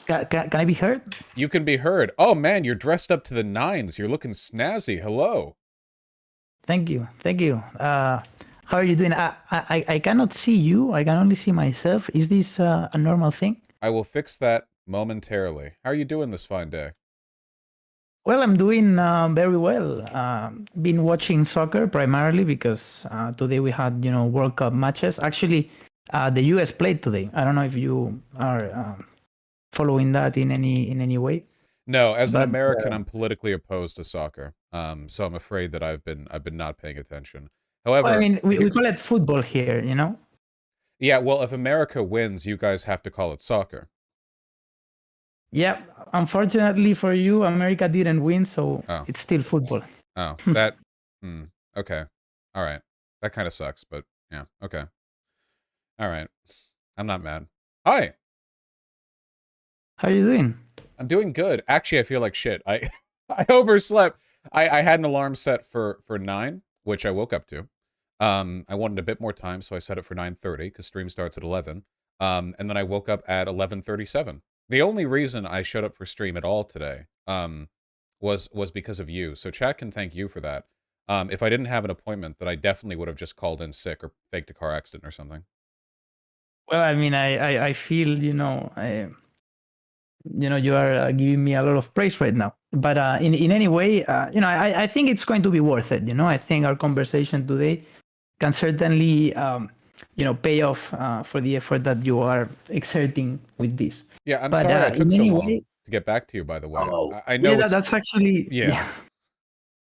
Can I be heard? You can be heard. Oh man, you're dressed up to the nines. You're looking snazzy. Hello. Thank you. Thank you. How are you doing? I cannot see you. I can only see myself. Is this a normal thing? I will fix that momentarily. How are you doing this fine day? Well, I'm doing very well. Been watching soccer primarily because today we had, World Cup matches. Actually, the U.S. played today. I don't know if you are following that in any way, No, as an but American, I'm politically opposed to soccer. So I'm afraid that I've been not paying attention. well, I However, mean, we call it football here. yeah, well, if America wins, you guys have to call it soccer. Yeah, unfortunately for you, America didn't win, so Oh, it's still football. oh, that, okay. All right. That kind of sucks, but yeah, okay. All right. I'm not mad. Hi, How are you doing? I'm doing good. Actually, I feel like shit. I I overslept. I had an alarm set for 9, which I woke up to. I wanted a bit more time, so I set it for 9:30 because stream starts at 11. And then I woke up at 11:37. The only reason I showed up for stream at all today, was because of you. So chat can thank you for that. If I didn't have an appointment, then I definitely would have just called in sick or faked a car accident or something. Well, I mean, I feel, you are giving me a lot of praise right now. But in any way, I think it's going to be worth it. I think our conversation today can certainly, pay off for the effort that you are exerting with this. Yeah, I'm But sorry I took in so any long way, to get back to you, by the way. oh, I yeah, know it's, that's actually, yeah. yeah,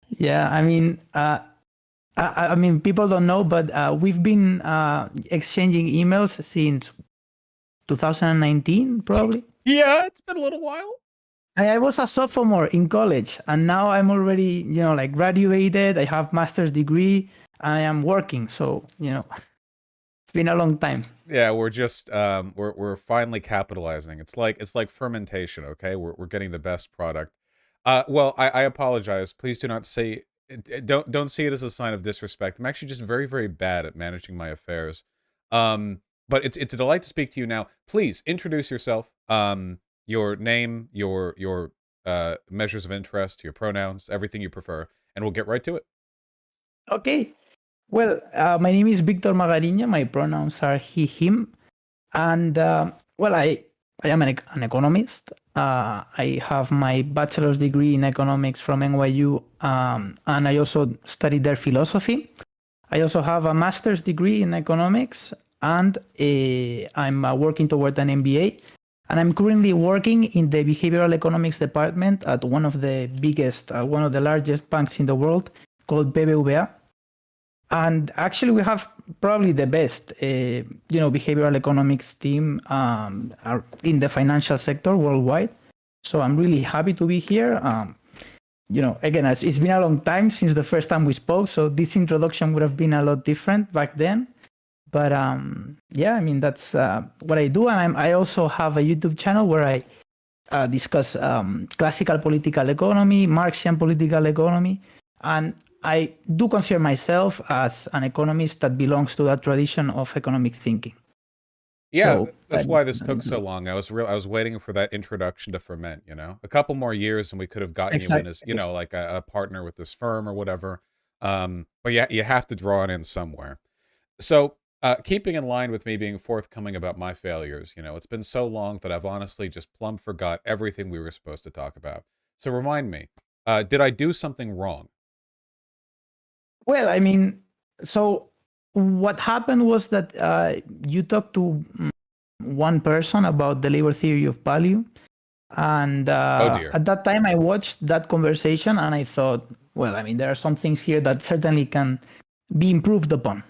yeah. I mean, I mean, people don't know, but we've been exchanging emails since 2019, probably. Yeah, it's been a little while. I was a sophomore in college, and now I'm already, like graduated. I have master's degree. I am working, so it's been a long time. Yeah, we're just we're finally capitalizing. It's like fermentation, okay? We're getting the best product. Well, I apologize. Please do not say don't see it as a sign of disrespect. I'm actually just very, very bad at managing my affairs. But it's a delight to speak to you now. Please introduce yourself. Your name, your measures of interest, your pronouns, everything you prefer, and we'll get right to it. Okay. Well, my name is Victor Magarino. My pronouns are he, him. And well, I am an economist. I have my bachelor's degree in economics from NYU, and I also studied there philosophy. I also have a master's degree in economics, and I'm working toward an MBA. And I'm currently working in the behavioral economics department at one of the biggest, one of the largest banks in the world called BBVA. And actually, we have probably the best, behavioral economics team in the financial sector worldwide. So I'm really happy to be here. Again, it's been a long time since the first time we spoke, so this introduction would have been a lot different back then. But yeah, I mean that's what I do, and I also have a YouTube channel where I discuss classical political economy, Marxian political economy, and I do consider myself as an economist that belongs to that tradition of economic thinking. Yeah, So that's why this took so long. I was waiting for that introduction to ferment, A couple more years and we could have gotten you in as, exactly. like a partner with this firm or whatever. But yeah, you have to draw it in somewhere. So, keeping in line with me being forthcoming about my failures, it's been so long that I've honestly just plumb forgot everything we were supposed to talk about. So remind me, did I do something wrong? Well, I mean, so what happened was that you talked to one person about the labor theory of value. And Oh dear. at that time, I watched that conversation and I thought, well, I mean, there are some things here that certainly can be improved upon,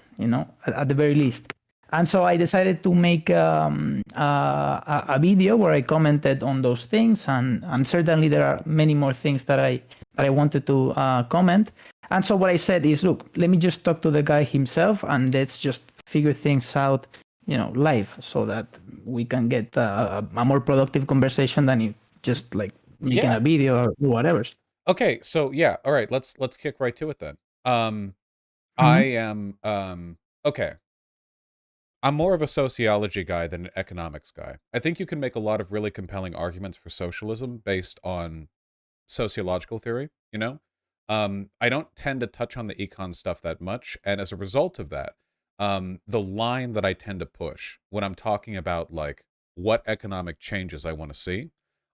at the very least. And so I decided to make a video where I commented on those things, and certainly there are many more things that I wanted to comment. And so what I said is, look, let me just talk to the guy himself, and let's just figure things out, live, so that we can get a more productive conversation than if just like making Yeah. a video or whatever. Okay, so yeah, all right, let's kick right to it then. I am okay. I'm more of a sociology guy than an economics guy. I think you can make a lot of really compelling arguments for socialism based on sociological theory, you know? I don't tend to touch on the econ stuff that much, and as a result of that, the line that I tend to push when I'm talking about like what economic changes I want to see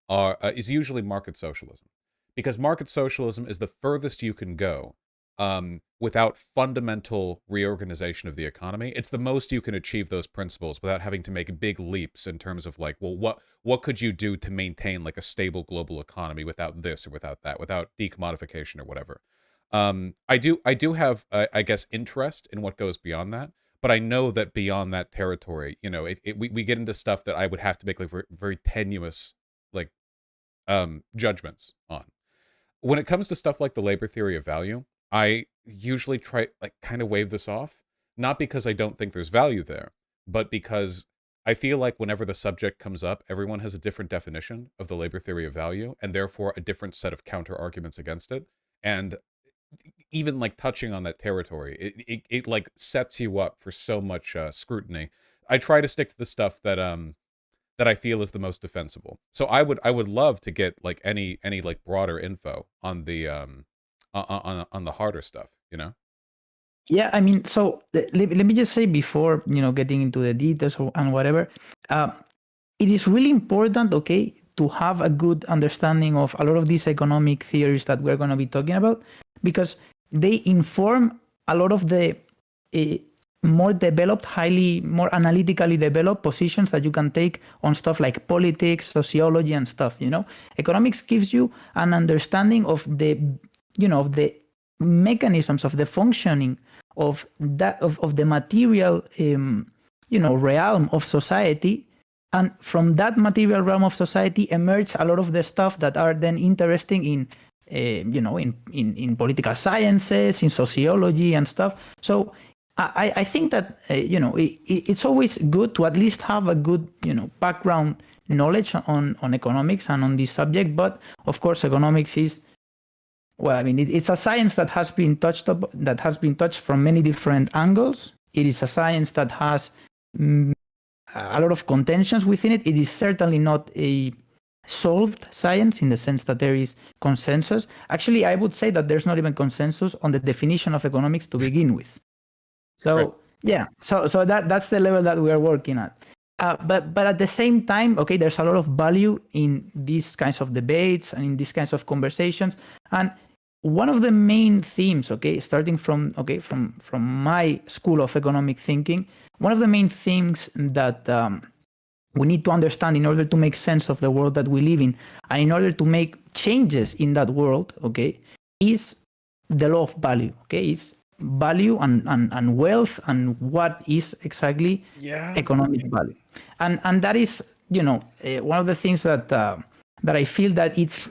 is usually market socialism, because market socialism is the furthest you can go without fundamental reorganization of the economy. It's the most you can achieve those principles without having to make big leaps in terms of like, well, what could you do to maintain like a stable global economy without this or without that, without decommodification or whatever. I do have I guess interest in what goes beyond that, but I know that beyond that territory, you know, we get into stuff that I would have to make like very, very tenuous like judgments on. When it comes to stuff like the labor theory of value, I usually try like kind of wave this off, not because I don't think there's value there, but because I feel like whenever the subject comes up, everyone has a different definition of the labor theory of value and therefore a different set of counter arguments against it. And even like touching on that territory, it like sets you up for so much scrutiny. I try to stick to the stuff that I feel is the most defensible. So I would love to get like any like broader info on the on the harder stuff, you know? Yeah, I mean, so let me just say before, getting into the details and whatever, uh, it is really important, okay, to have a good understanding of a lot of these economic theories that we're going to be talking about, because they inform a lot of the uh, more developed, more analytically developed positions that you can take on stuff like politics, sociology, and stuff. Economics gives you an understanding of the mechanisms of the functioning of the material, realm of society, and from that material realm of society emerge a lot of the stuff that are then interesting in political sciences, in sociology and stuff. So I think that it's always good to at least have a good background knowledge on economics and on this subject. But of course, economics is, well, I mean, it's a science that has been touched from many different angles. It is a science that has a lot of contentions within it. It is certainly not a solved science in the sense that there is consensus. Actually, I would say that there's not even consensus on the definition of economics to begin with. So Right. yeah, so that's the level that we are working at. But at the same time, okay, there's a lot of value in these kinds of debates and in these kinds of conversations. And one of the main themes, okay, starting from my school of economic thinking, one of the main things that we need to understand in order to make sense of the world that we live in, and in order to make changes in that world, okay, is the law of value. Okay, it's value and wealth, and what is exactly economic value. And that is one of the things that I feel that it's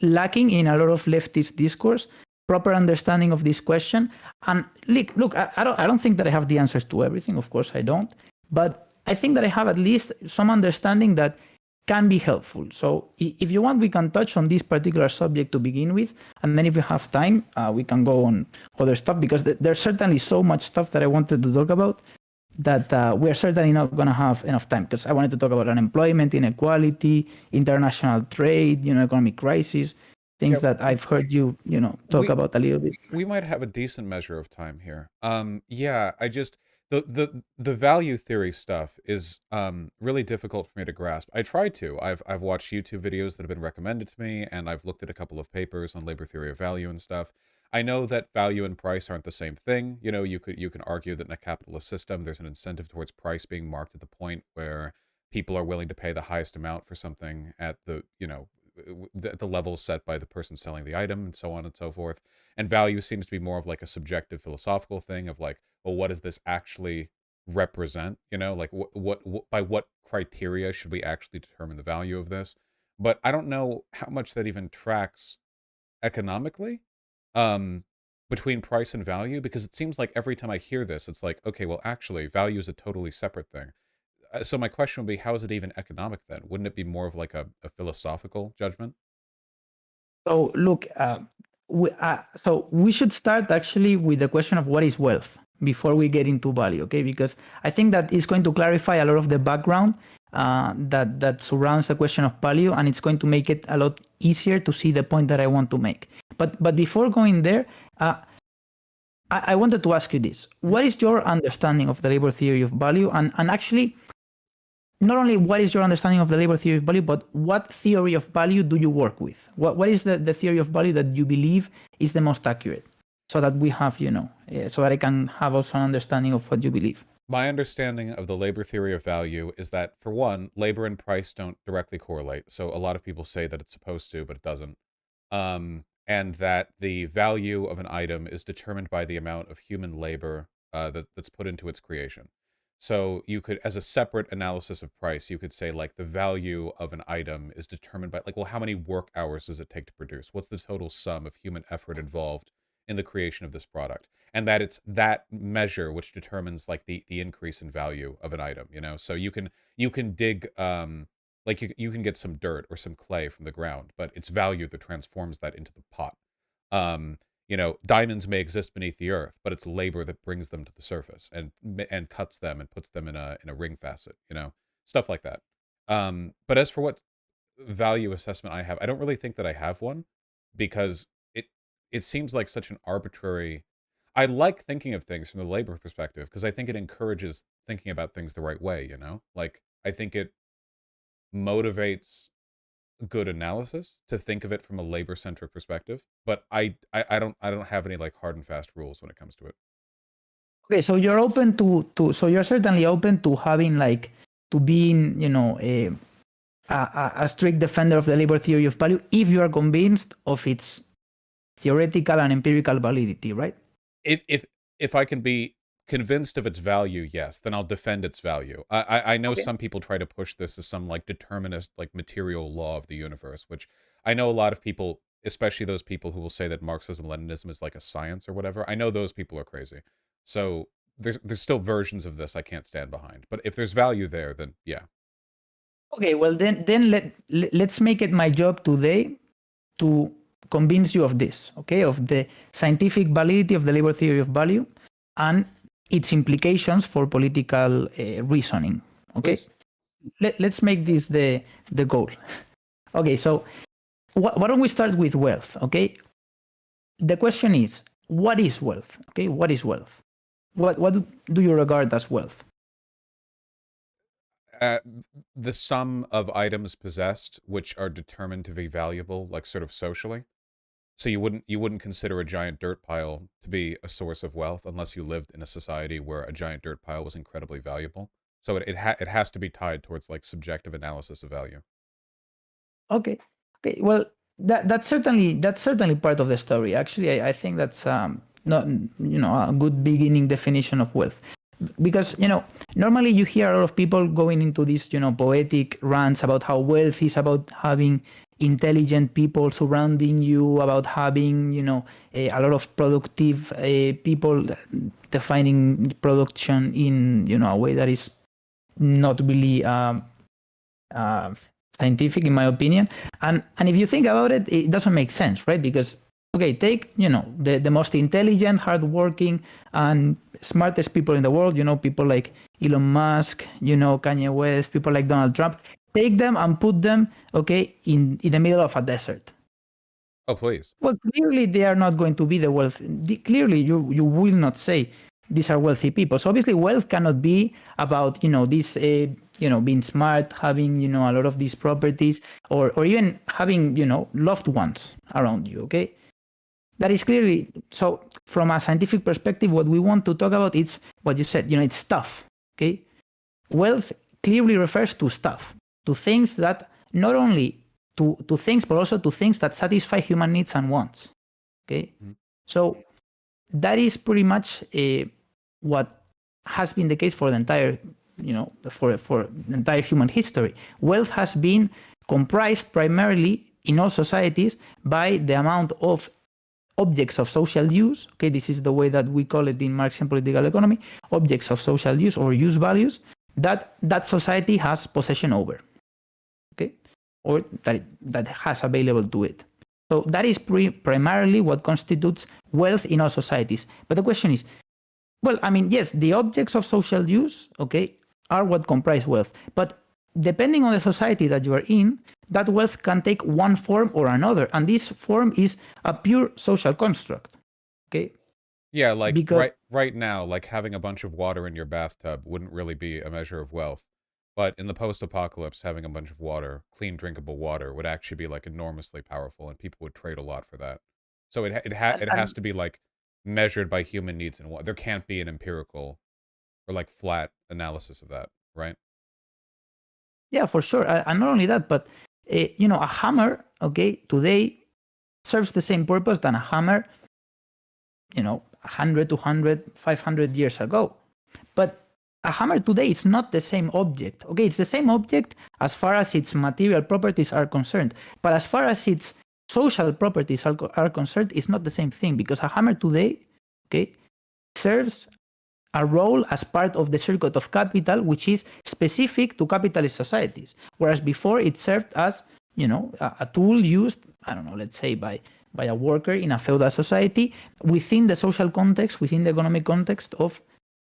lacking in a lot of leftist discourse, proper understanding of this question. And look, I don't think that I have the answers to everything. Of course I don't, but I think that I have at least some understanding that can be helpful. So if you want, we can touch on this particular subject to begin with, and then if we have time, we can go on other stuff, because there's certainly so much stuff that I wanted to talk about that we are certainly not going to have enough time, because I wanted to talk about unemployment, inequality, international trade, economic crisis, things that I've heard you talk about a little bit. We might have a decent measure of time here. Yeah, I just the value theory stuff is really difficult for me to grasp. I tried to. I've watched YouTube videos that have been recommended to me, and I've looked at a couple of papers on labor theory of value and stuff. I know that value and price aren't the same thing. You can argue that in a capitalist system, there's an incentive towards price being marked at the point where people are willing to pay the highest amount for something at the level set by the person selling the item, and so on and so forth. And value seems to be more of like a subjective philosophical thing of like, well, what does this actually represent? Like what by what criteria should we actually determine the value of this? But I don't know how much that even tracks economically um between price and value, because it seems like every time I hear this, it's like, okay, well, actually value is a totally separate thing. So my question would be, how is it even economic then? Wouldn't it be more of like a philosophical judgment? So look, so we should start actually with the question of what is wealth before we get into value, okay? Because I think that is going to clarify a lot of the background that surrounds the question of value, and it's going to make it a lot easier to see the point that I want to make. But before going there, I wanted to ask you this: what is your understanding of the labor theory of value, and actually, not only what is your understanding of the labor theory of value, but what theory of value do you work with? What is the theory of value that you believe is the most accurate? So that we have, so that I can have also an understanding of what you believe. My understanding of the labor theory of value is that, for one, labor and price don't directly correlate. So a lot of people say that it's supposed to, but it doesn't. And that the value of an item is determined by the amount of human labor that's put into its creation. So you could, as a separate analysis of price, you could say like the value of an item is determined by like, well, how many work hours does it take to produce? What's the total sum of human effort involved in the creation of this product? And that it's that measure which determines like the increase in value of an item, So you can dig like you can get some dirt or some clay from the ground, but it's value that transforms that into the pot. Diamonds may exist beneath the earth, but it's labor that brings them to the surface and cuts them and puts them in a ring facet, stuff like that. But as for what value assessment I have, I don't really think that I have one, because it seems like such an arbitrary. I like thinking of things from the labor perspective because I think it encourages thinking about things the right way, Like I think it motivates good analysis to think of it from a labor-centric perspective, but I don't have any like hard and fast rules when it comes to it. Okay, so you're open to so you're certainly open to having like to being a strict defender of the labor theory of value if you are convinced of its theoretical and empirical validity, right? If I can be convinced of its value, yes, then I'll defend its value. I know some people try to push this as some like determinist, like material law of the universe, which I know a lot of people, especially those people who will say that Marxism, Leninism is like a science or whatever. I know those people are crazy. So there's still versions of this I can't stand behind. But if there's value there, then yeah. Okay, well then let's make it my job today to convince you of this, okay, of the scientific validity of the labor theory of value and its implications for political reasoning. Okay, let's make this the goal. Okay, so why don't we start with wealth? Okay, the question is, what is wealth? Okay, what is wealth? What do you regard as wealth? The sum of items possessed which are determined to be valuable, like sort of socially. So you wouldn't consider a giant dirt pile to be a source of wealth unless you lived in a society where a giant dirt pile was incredibly valuable. So it has to be tied towards like subjective analysis of value. Okay. Well, that's certainly part of the story. Actually, I think that's not a good beginning definition of wealth, because normally you hear a lot of people going into these poetic rants about how wealth is about having intelligent people surrounding you, about having a lot of productive people, defining production in a way that is not really scientific, in my opinion. And if you think about it, it doesn't make sense, right? Because okay, take the most intelligent, hardworking, and smartest people in the world. People like Elon Musk, Kanye West, people like Donald Trump. Take them and put them, okay, in the middle of a desert. Oh, please. Well, clearly they are not going to be the wealth. Clearly, you will not say these are wealthy people. So obviously, wealth cannot be about this being smart, having a lot of these properties, or even having loved ones around you. Okay, that is clearly so. From a scientific perspective, what we want to talk about is what you said. It's stuff. Okay, wealth clearly refers to stuff, to things that not only to things, but also to things that satisfy human needs and wants. Okay, so that is pretty much what has been the case for the entire, for the entire human history. Wealth has been comprised primarily in all societies by the amount of objects of social use. Okay, this is the way that we call it in Marxian political economy: objects of social use or use values that society has possession over. Okay, or that has available to it. So that is primarily what constitutes wealth in all societies. But the question is, well, I mean, yes, the objects of social use, okay, are what comprise wealth. But depending on the society that you are in, that wealth can take one form or another. And this form is a pure social construct, okay? Yeah, like Because right now, like having a bunch of water in your bathtub wouldn't really be a measure of wealth. But in the post-apocalypse, having a bunch of water, clean, drinkable water, would actually be like enormously powerful, and people would trade a lot for that. So it has and to be like measured by human needs and what. There can't be an empirical or like flat analysis of that, right? yeah, for sure. And not only that, but a hammer, okay, today serves the same purpose than a hammer, 100, 200, 500 years ago. But a hammer today is not the same object. Okay, it's the same object as far as its material properties are concerned. But as far as its social properties are concerned, it's not the same thing, because a hammer today, okay, serves a role as part of the circuit of capital, which is specific to capitalist societies. Whereas before it served as, a tool used, I don't know, let's say by a worker in a feudal society within the social context, within the economic context of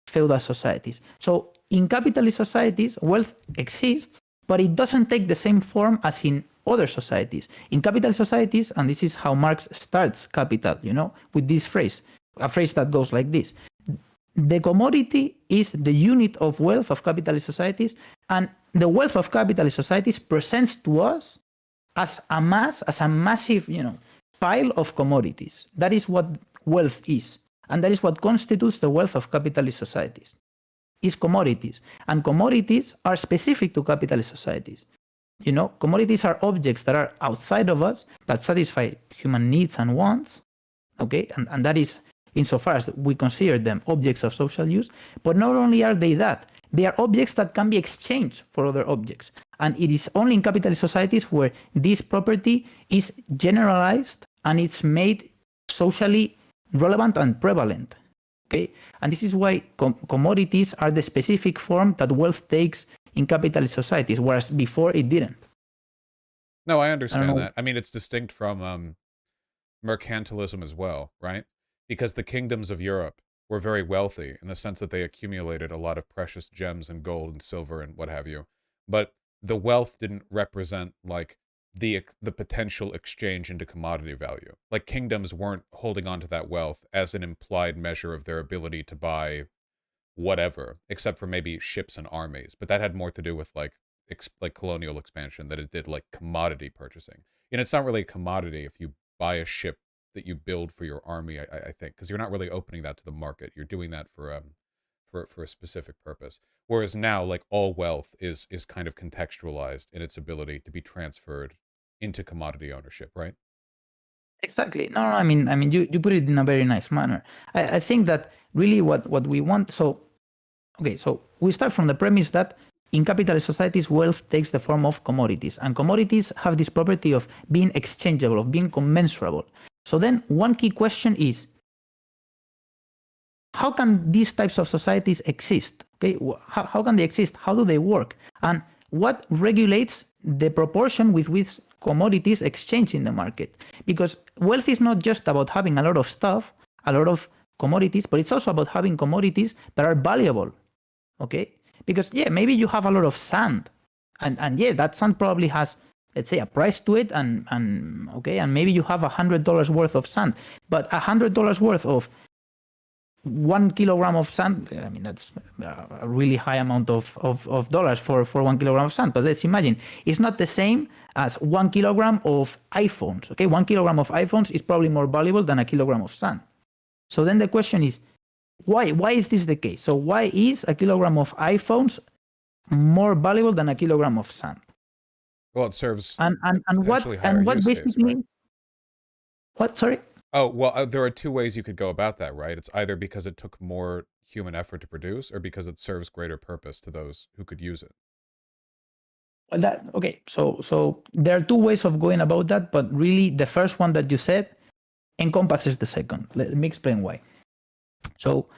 feudal societies. So in capitalist societies, wealth exists, but it doesn't take the same form as in other societies. In capitalist societies, and this is how Marx starts Capital, with this phrase, a phrase that goes like this: the commodity is the unit of wealth of capitalist societies, and the wealth of capitalist societies presents to us as a massive, pile of commodities. That is what wealth is, and that is what constitutes the wealth of capitalist societies, is commodities. And commodities are specific to capitalist societies. Commodities are objects that are outside of us, that satisfy human needs and wants, okay? And that is insofar as we consider them objects of social use. But not only are they are objects that can be exchanged for other objects. And it is only in capitalist societies where this property is generalized and it's made socially relevant and prevalent. Okay? And this is why commodities are the specific form that wealth takes in capitalist societies, whereas before it didn't. No, I understand that. I mean, it's distinct from mercantilism as well, right? Because the kingdoms of Europe were very wealthy in the sense that they accumulated a lot of precious gems and gold and silver and what have you. But the wealth didn't represent like the potential exchange into commodity value. Like kingdoms weren't holding on to that wealth as an implied measure of their ability to buy whatever, except for maybe ships and armies. But that had more to do with like colonial expansion than it did like commodity purchasing. And it's not really a commodity if you buy a ship that you build for your army, I think, because you're not really opening that to the market. You're doing that for a specific purpose. Whereas now, like all wealth is kind of contextualized in its ability to be transferred into commodity ownership, right? Exactly. No, I mean, you put it in a very nice manner. I think that really what we want. So we start from the premise that in capitalist societies, wealth takes the form of commodities, and commodities have this property of being exchangeable, of being commensurable. So then one key question is, how can these types of societies exist? Okay, how can they exist? How do they work? And what regulates the proportion with which commodities exchange in the market? Because wealth is not just about having a lot of stuff, a lot of commodities, but it's also about having commodities that are valuable. Okay? Because yeah, maybe you have a lot of sand, and yeah, that sand probably has, let's say, a price to it, and maybe you have $100 worth of sand, but $100 worth of 1 kilogram of sand, I mean, that's a really high amount of dollars for 1 kilogram of sand. But let's imagine it's not the same as 1 kilogram of iPhones. Okay, 1 kilogram of iPhones is probably more valuable than a kilogram of sand. So then the question is, why is this the case? So why is a kilogram of iPhones more valuable than a kilogram of sand? Well, it serves and what basically right? What, sorry? Oh, well, there are two ways you could go about that, right? It's either because it took more human effort to produce, or because it serves greater purpose to those who could use it. Well, so there are two ways of going about that, but really the first one that you said encompasses the second. Let me explain why. So,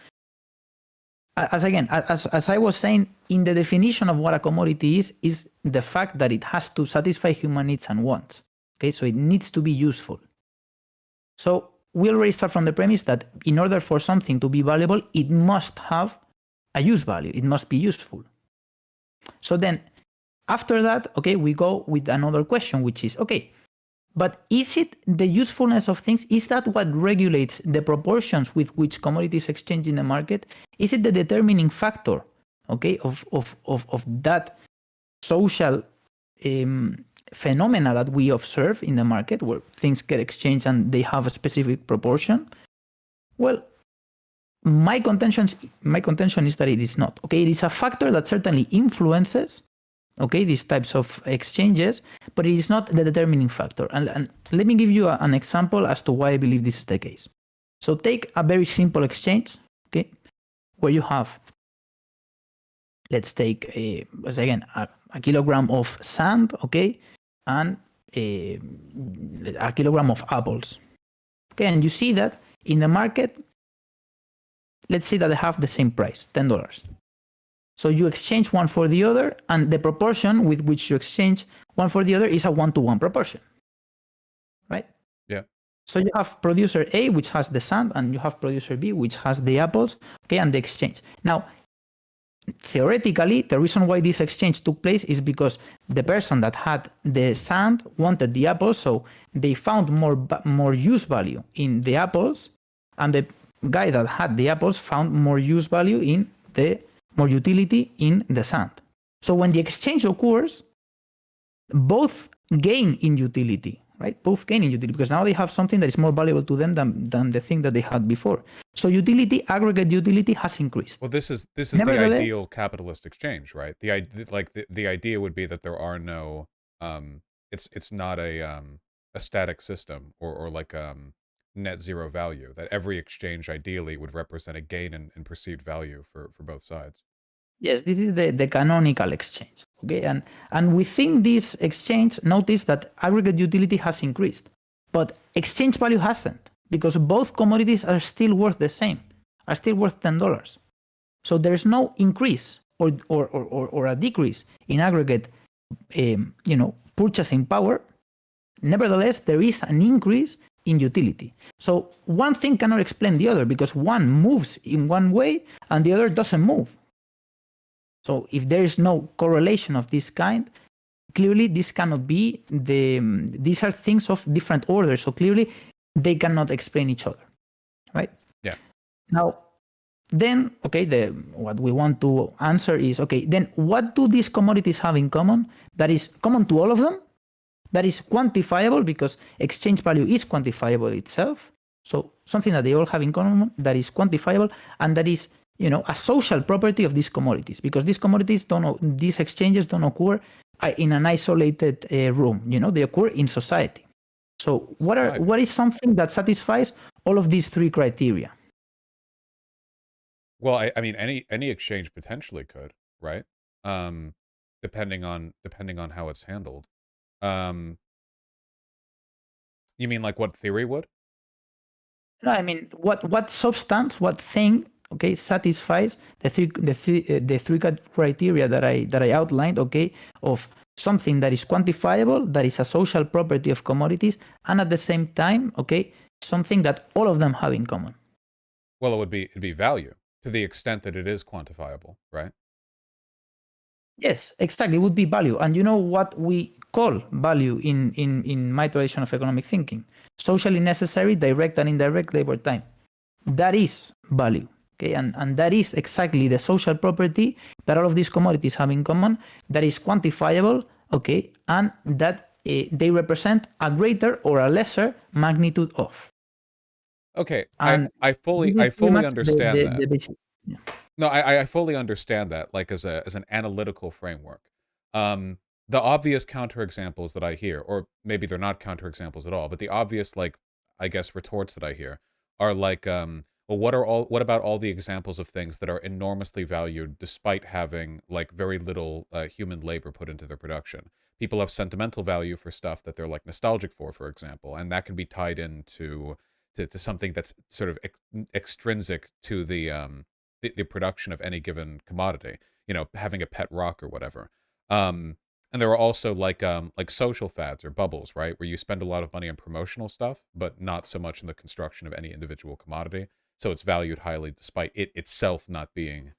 as I was saying, in the definition of what a commodity is the fact that it has to satisfy human needs and wants. Okay, so it needs to be useful. So we already start from the premise that in order for something to be valuable, it must have a use value. It must be useful. So then after that, okay, we go with another question, which is, okay, but is it the usefulness of things? Is that what regulates the proportions with which commodities exchange in the market? Is it the determining factor, okay, of that social phenomena that we observe in the market where things get exchanged and they have a specific proportion? Well, my contention is that it is not. Okay, it is a factor that certainly influences, okay, these types of exchanges, but it is not the determining factor. And let me give you an example as to why I believe this is the case. So take a very simple exchange, okay, where you have, let's take again a kilogram of sand, okay, and a kilogram of apples, okay, and you see that in the market, let's say that they have the same price, $10. So you exchange one for the other, and the proportion with which you exchange one for the other is a 1-to-1 proportion, right? Yeah. So you have producer A, which has the sand, and you have producer B, which has the apples, okay, and the exchange. Now, theoretically, the reason why this exchange took place is because the person that had the sand wanted the apples, so they found more use value in the apples, and the guy that had the apples found more use value in more utility in the sand. So when the exchange occurs, both gain in utility, right? Both gain in utility because now they have something that is more valuable to them than the thing that they had before. So utility, aggregate utility has increased. Well, this is the ideal capitalist exchange, right? The idea would be that there are no it's not a static system or like net zero value, that every exchange ideally would represent a gain in perceived value for both sides. Yes, this is the canonical exchange. Okay, and within this exchange, notice that aggregate utility has increased, but exchange value hasn't, because both commodities are still worth the same, are still worth $10. So there's no increase or a decrease in aggregate, purchasing power. Nevertheless, there is an increase in utility. So one thing cannot explain the other because one moves in one way and the other doesn't move. So if there is no correlation of this kind, clearly this cannot be these are things of different orders. So clearly they cannot explain each other, right? Yeah. Now, then, okay, what we want to answer is, okay, then what do these commodities have in common that is common to all of them, that is quantifiable, because exchange value is quantifiable itself. So something that they all have in common that is quantifiable and that is, a social property of these commodities, because these commodities these exchanges don't occur in an isolated room. They occur in society. So what is something that satisfies all of these three criteria? Well, I mean, any exchange potentially could, right? Depending on how it's handled. You mean like what theory would? No, I mean what substance, what thing, okay, satisfies the three criteria that I outlined, okay, of something that is quantifiable, that is a social property of commodities, and at the same time, okay, something that all of them have in common. Well, it'd be value to the extent that it is quantifiable, right? Yes, exactly. It would be value. And you know what we call value in my tradition of economic thinking? Socially necessary, direct and indirect labor time. That is value. Okay, and that is exactly the social property that all of these commodities have in common, that is quantifiable, okay, and that they represent a greater or a lesser magnitude of. Okay, And I fully understand that. the basic. Yeah. No, I fully understand that, like as an analytical framework. The obvious counterexamples that I hear, or maybe they're not counterexamples at all, but the obvious, like, I guess, retorts that I hear are like, well, what about all the examples of things that are enormously valued despite having like very little human labor put into their production? People have sentimental value for stuff that they're like nostalgic for example, and that can be tied into to something that's sort of extrinsic to the production of any given commodity, having a pet rock or whatever. And there are also like social fads or bubbles, right? Where you spend a lot of money on promotional stuff, but not so much in the construction of any individual commodity. So it's valued highly despite it itself not being,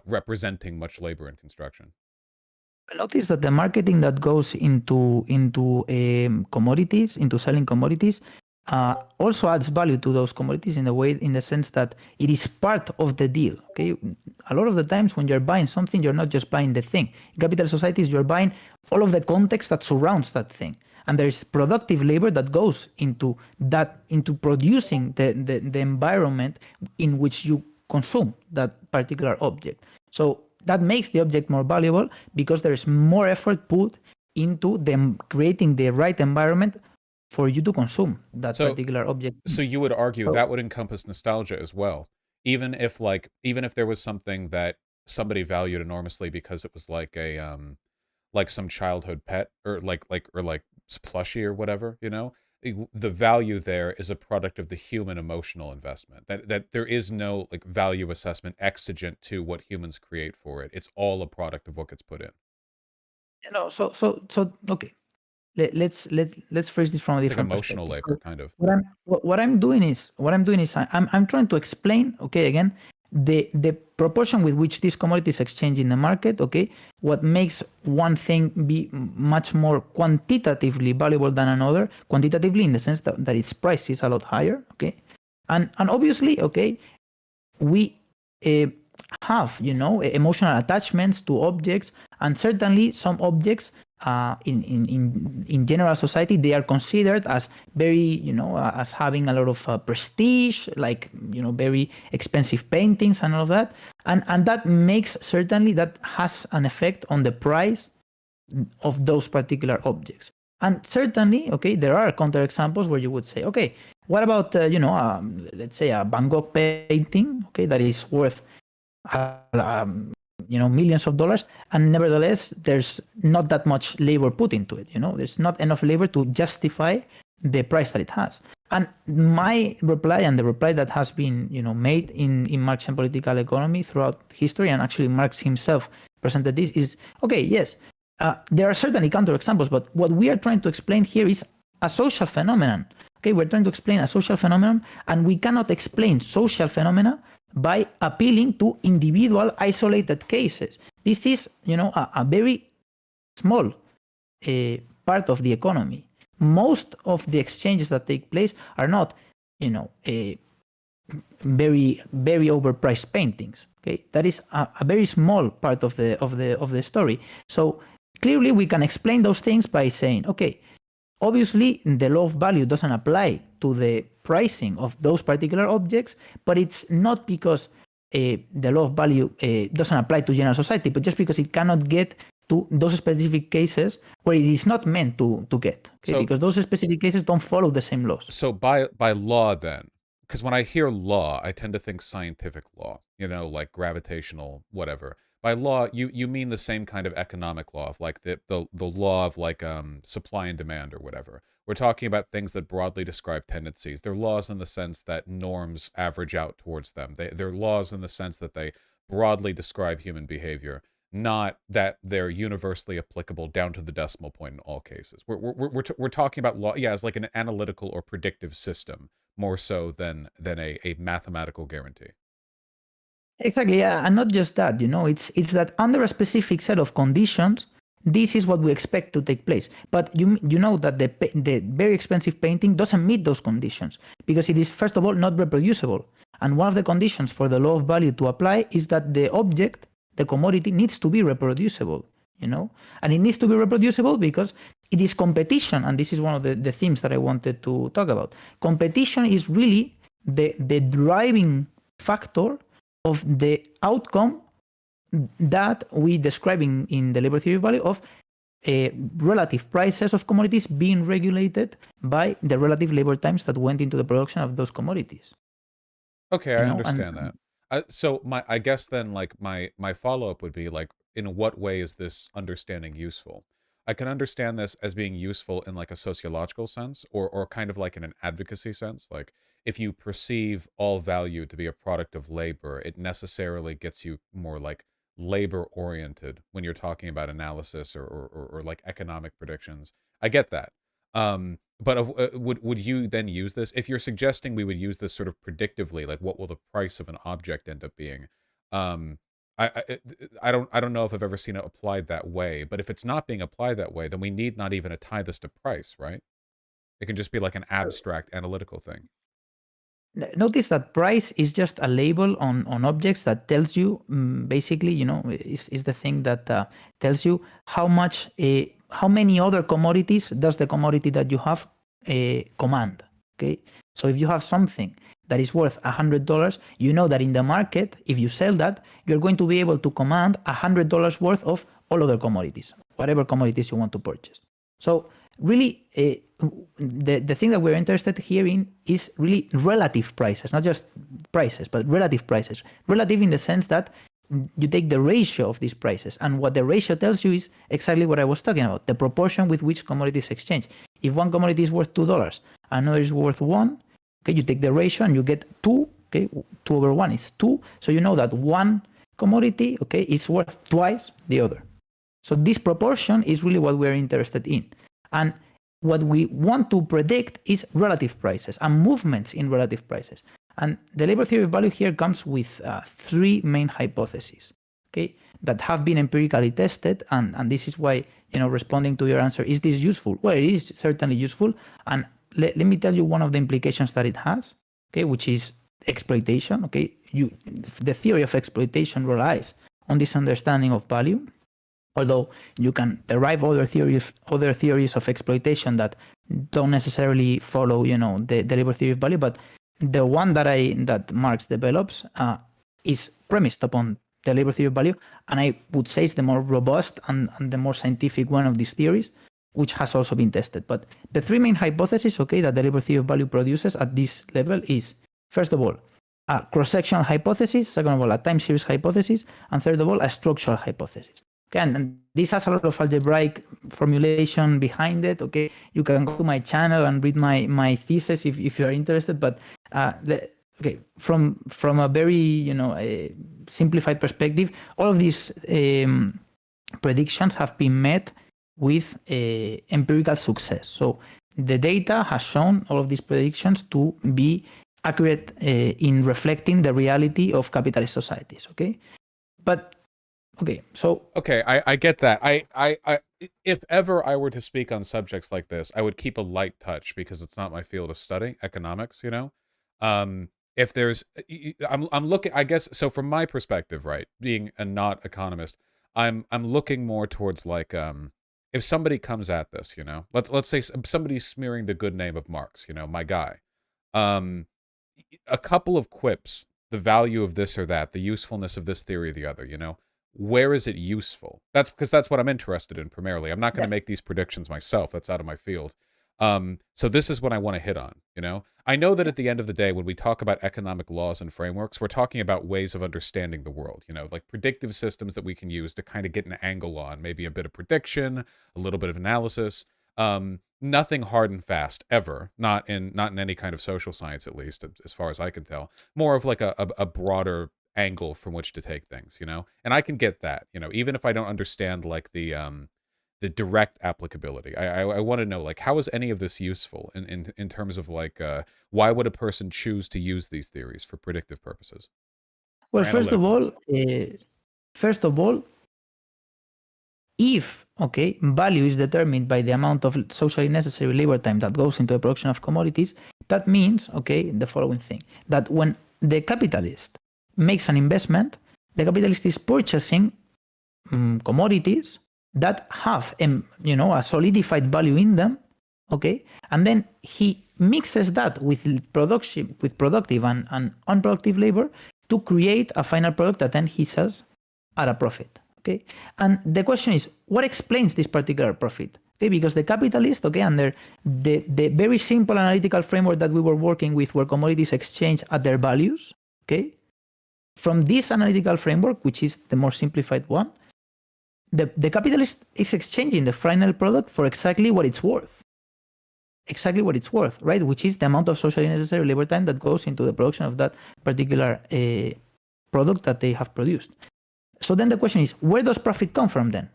representing much labor in construction. I notice that the marketing that goes into commodities, into selling commodities, also adds value to those commodities in the sense that it is part of the deal. Okay, a lot of the times when you're buying something, you're not just buying the thing. In capital societies, you're buying all of the context that surrounds that thing, and there is productive labor that goes into that, into producing the environment in which you consume that particular object. So that makes the object more valuable because there is more effort put into them creating the right environment for you to consume that So particular object. so you would argue So that would encompass nostalgia as well. Even if there was something that somebody valued enormously because it was like a like some childhood pet or like plushie or whatever, the value there is a product of the human emotional investment. That there is no like value assessment exigent to what humans create for it. It's all a product of what gets put in. so okay. Let's phrase this from a It's like different emotional perspective. labor, So kind of. what I'm doing is I'm trying to explain, okay, again, the proportion with which these commodities exchange in the market, okay, what makes one thing be much more quantitatively valuable than another, quantitatively in the sense that its price is a lot higher, okay, and obviously, okay, we uh, have, emotional attachments to objects, and certainly some objects in general society, they are considered as very, as having a lot of prestige, like, very expensive paintings and all of that, and that makes, certainly that has an effect on the price of those particular objects. And certainly, okay, there are counterexamples where you would say, okay, what about, let's say a Van Gogh painting, okay, that is worth, millions of dollars, and nevertheless, there's not that much labor put into it. There's not enough labor to justify the price that it has. And my reply, and the reply that has been, made in Marxian political economy throughout history, and actually Marx himself presented this, is okay. Yes, there are certainly counterexamples, but what we are trying to explain here is a social phenomenon. Okay, we're trying to explain a social phenomenon, and we cannot explain social phenomena by appealing to individual isolated cases. This is, a very small part of the economy. Most of the exchanges that take place are not, very overpriced paintings. Okay, that is a very small part of the story. So clearly, we can explain those things by saying, okay, obviously, the law of value doesn't apply to the pricing of those particular objects, but it's not because the law of value doesn't apply to general society, but just because it cannot get to those specific cases where it is not meant to get. Okay? So Because those specific cases don't follow the same laws. so by law then, because when I hear law, I tend to think scientific law, like gravitational whatever. By law, you mean the same kind of economic law of like the law of like supply and demand or whatever. We're talking about things that broadly describe tendencies. They're laws in the sense that norms average out towards them. They're laws in the sense that they broadly describe human behavior, not that they're universally applicable down to the decimal point in all cases. We're talking about law, yeah, as like an analytical or predictive system more so than a mathematical guarantee. Exactly, yeah, and not just that. It's that under a specific set of conditions, this is what we expect to take place. But you know that the very expensive painting doesn't meet those conditions because it is, first of all, not reproducible. And one of the conditions for the law of value to apply is that the object, the commodity, needs to be reproducible. And it needs to be reproducible because it is competition, and this is one of the themes that I wanted to talk about. Competition is really the driving factor of the outcome that we describe in the labor theory of value of relative prices of commodities being regulated by the relative labor times that went into the production of those commodities. Okay, You I know, and understand that. So I guess then like my follow-up would be like, in what way is this understanding useful? I can understand this as being useful in like a sociological sense or kind of like in an advocacy sense. Like if you perceive all value to be a product of labor, it necessarily gets you more like labor oriented when you're talking about analysis or like economic predictions. I get that. But would you then use this if you're suggesting we would use this sort of predictively, like what will the price of an object end up being? Um, I don't know if I've ever seen it applied that way, but if it's not being applied that way, then we need not even tie this to price, right? It can just be like an abstract analytical thing. Notice that price is just a label on objects that tells you basically, is the thing that tells you how many other commodities does the commodity that you have command. Okay, so if you have something that is worth $100, you know that in the market, if you sell that, you're going to be able to command $100 worth of all other commodities, whatever commodities you want to purchase. So really, the thing that we're interested here in is really relative prices, not just prices, but relative prices. Relative in the sense that you take the ratio of these prices, and what the ratio tells you is exactly what I was talking about, the proportion with which commodities exchange. If one commodity is worth $2, another is worth 1, okay, you take the ratio and you get 2, okay, 2 over 1 is 2, so you know that one commodity, okay, is worth twice the other. So this proportion is really what we're interested in. And what we want to predict is relative prices and movements in relative prices. And the labor theory of value here comes with 3 main hypotheses, okay, that have been empirically tested. And this is why, responding to your answer, is this useful? Well, it is certainly useful. And let me tell you one of the implications that it has, okay, which is exploitation. Okay, the theory of exploitation relies on this understanding of value. Although you can derive other theories of exploitation that don't necessarily follow, the labor theory of value, but the one that Marx develops is premised upon the labor theory of value, and I would say it's the more robust and the more scientific one of these theories, which has also been tested. But the 3 main hypotheses, okay, that the labor theory of value produces at this level is, first of all, a cross-sectional hypothesis, second of all, a time series hypothesis, and third of all, a structural hypothesis. Okay, and this has a lot of algebraic formulation behind it. Okay, you can go to my channel and read my thesis if you're interested. But okay, from a very a simplified perspective, all of these predictions have been met with empirical success. So the data has shown all of these predictions to be accurate in reflecting the reality of capitalist societies. Okay, but okay, so okay, I get that. I if ever I were to speak on subjects like this, I would keep a light touch because it's not my field of study, economics. If there's, I'm looking. I guess so. From my perspective, right, being a not economist, I'm looking more towards like if somebody comes at this, let's say somebody's smearing the good name of Marx, my guy. A couple of quips, the value of this or that, the usefulness of this theory or the other, where is it useful? That's because that's what I'm interested in primarily. I'm not going to make these predictions myself. That's out of my field. So this is what I want to hit on, I know that at the end of the day, when we talk about economic laws and frameworks, we're talking about ways of understanding the world, like predictive systems that we can use to kind of get an angle on maybe a bit of prediction, a little bit of analysis. Nothing hard and fast ever, not in any kind of social science, at least as far as I can tell. More of like a broader angle from which to take things, and I can get that, even if I don't understand like the direct applicability. I want to know, like, how is any of this useful in terms of like why would a person choose to use these theories for predictive purposes? Well, first of all, if value is determined by the amount of socially necessary labor time that goes into the production of commodities, that means the following thing: that when the capitalist makes an investment, the capitalist is purchasing commodities that have a solidified value in them, and then he mixes that with productive and unproductive labor to create a final product that then he sells at a profit. And the question is, what explains this particular profit? Because the capitalist, under the very simple analytical framework that we were working with, where commodities exchange at their values, from this analytical framework, which is the more simplified one, the capitalist is exchanging the final product for exactly what it's worth. Exactly what it's worth, right? Which is the amount of socially necessary labor time that goes into the production of that particular product that they have produced. So then the question is, where does profit come from then?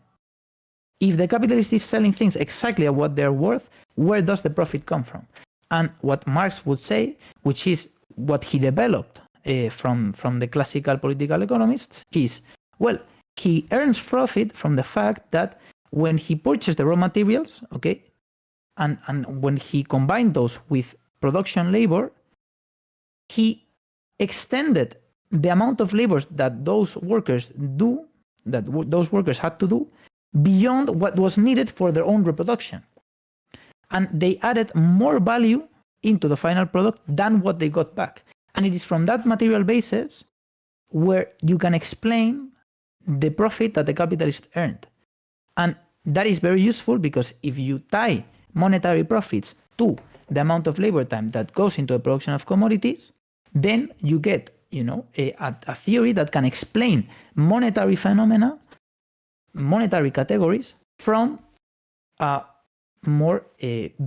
If the capitalist is selling things exactly at what they're worth, where does the profit come from? And what Marx would say, which is what he developed from the classical political economists, is, well, he earns profit from the fact that when he purchased the raw materials, okay, and when he combined those with production labor, he extended the amount of labor that those workers do, that those workers had to do, beyond what was needed for their own reproduction. And they added more value into the final product than what they got back. And it is from that material basis where you can explain the profit that the capitalist earned. And that is very useful because if you tie monetary profits to the amount of labor time that goes into the production of commodities, then you get, a theory that can explain monetary phenomena, monetary categories from a more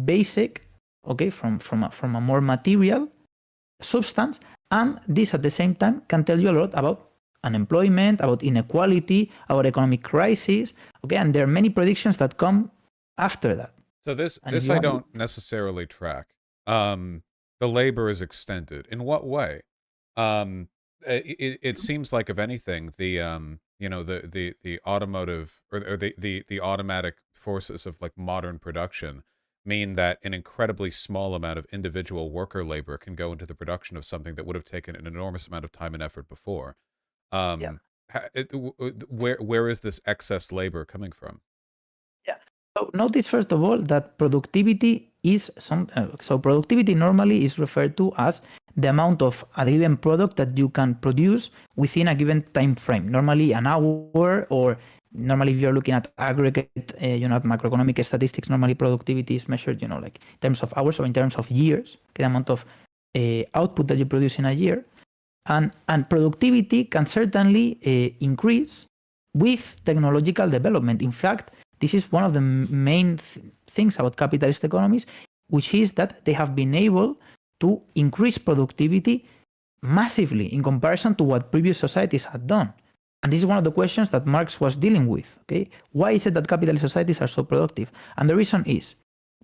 basic, okay, from a more material substance, and this at the same time can tell you a lot about unemployment, about inequality, about economic crisis, okay, and there are many predictions that come after that. So this I don't necessarily track. The labor is extended. In what way? It seems like, if anything, the automotive or the automatic forces of like modern production mean that an incredibly small amount of individual worker labor can go into the production of something that would have taken an enormous amount of time and effort before. Yeah. Where is this excess labor coming from? Yeah. So notice first of all that productivity is so productivity normally is referred to as the amount of a given product that you can produce within a given time frame. Normally an hour, or normally if you're looking at aggregate, at macroeconomic statistics, normally productivity is measured, like in terms of hours or in terms of years, the amount of output that you produce in a year. And productivity can certainly increase with technological development. In fact, this is one of the main things about capitalist economies, which is that they have been able to increase productivity massively in comparison to what previous societies had done. And this is one of the questions that Marx was dealing with. Okay, why is it that capitalist societies are so productive? And the reason is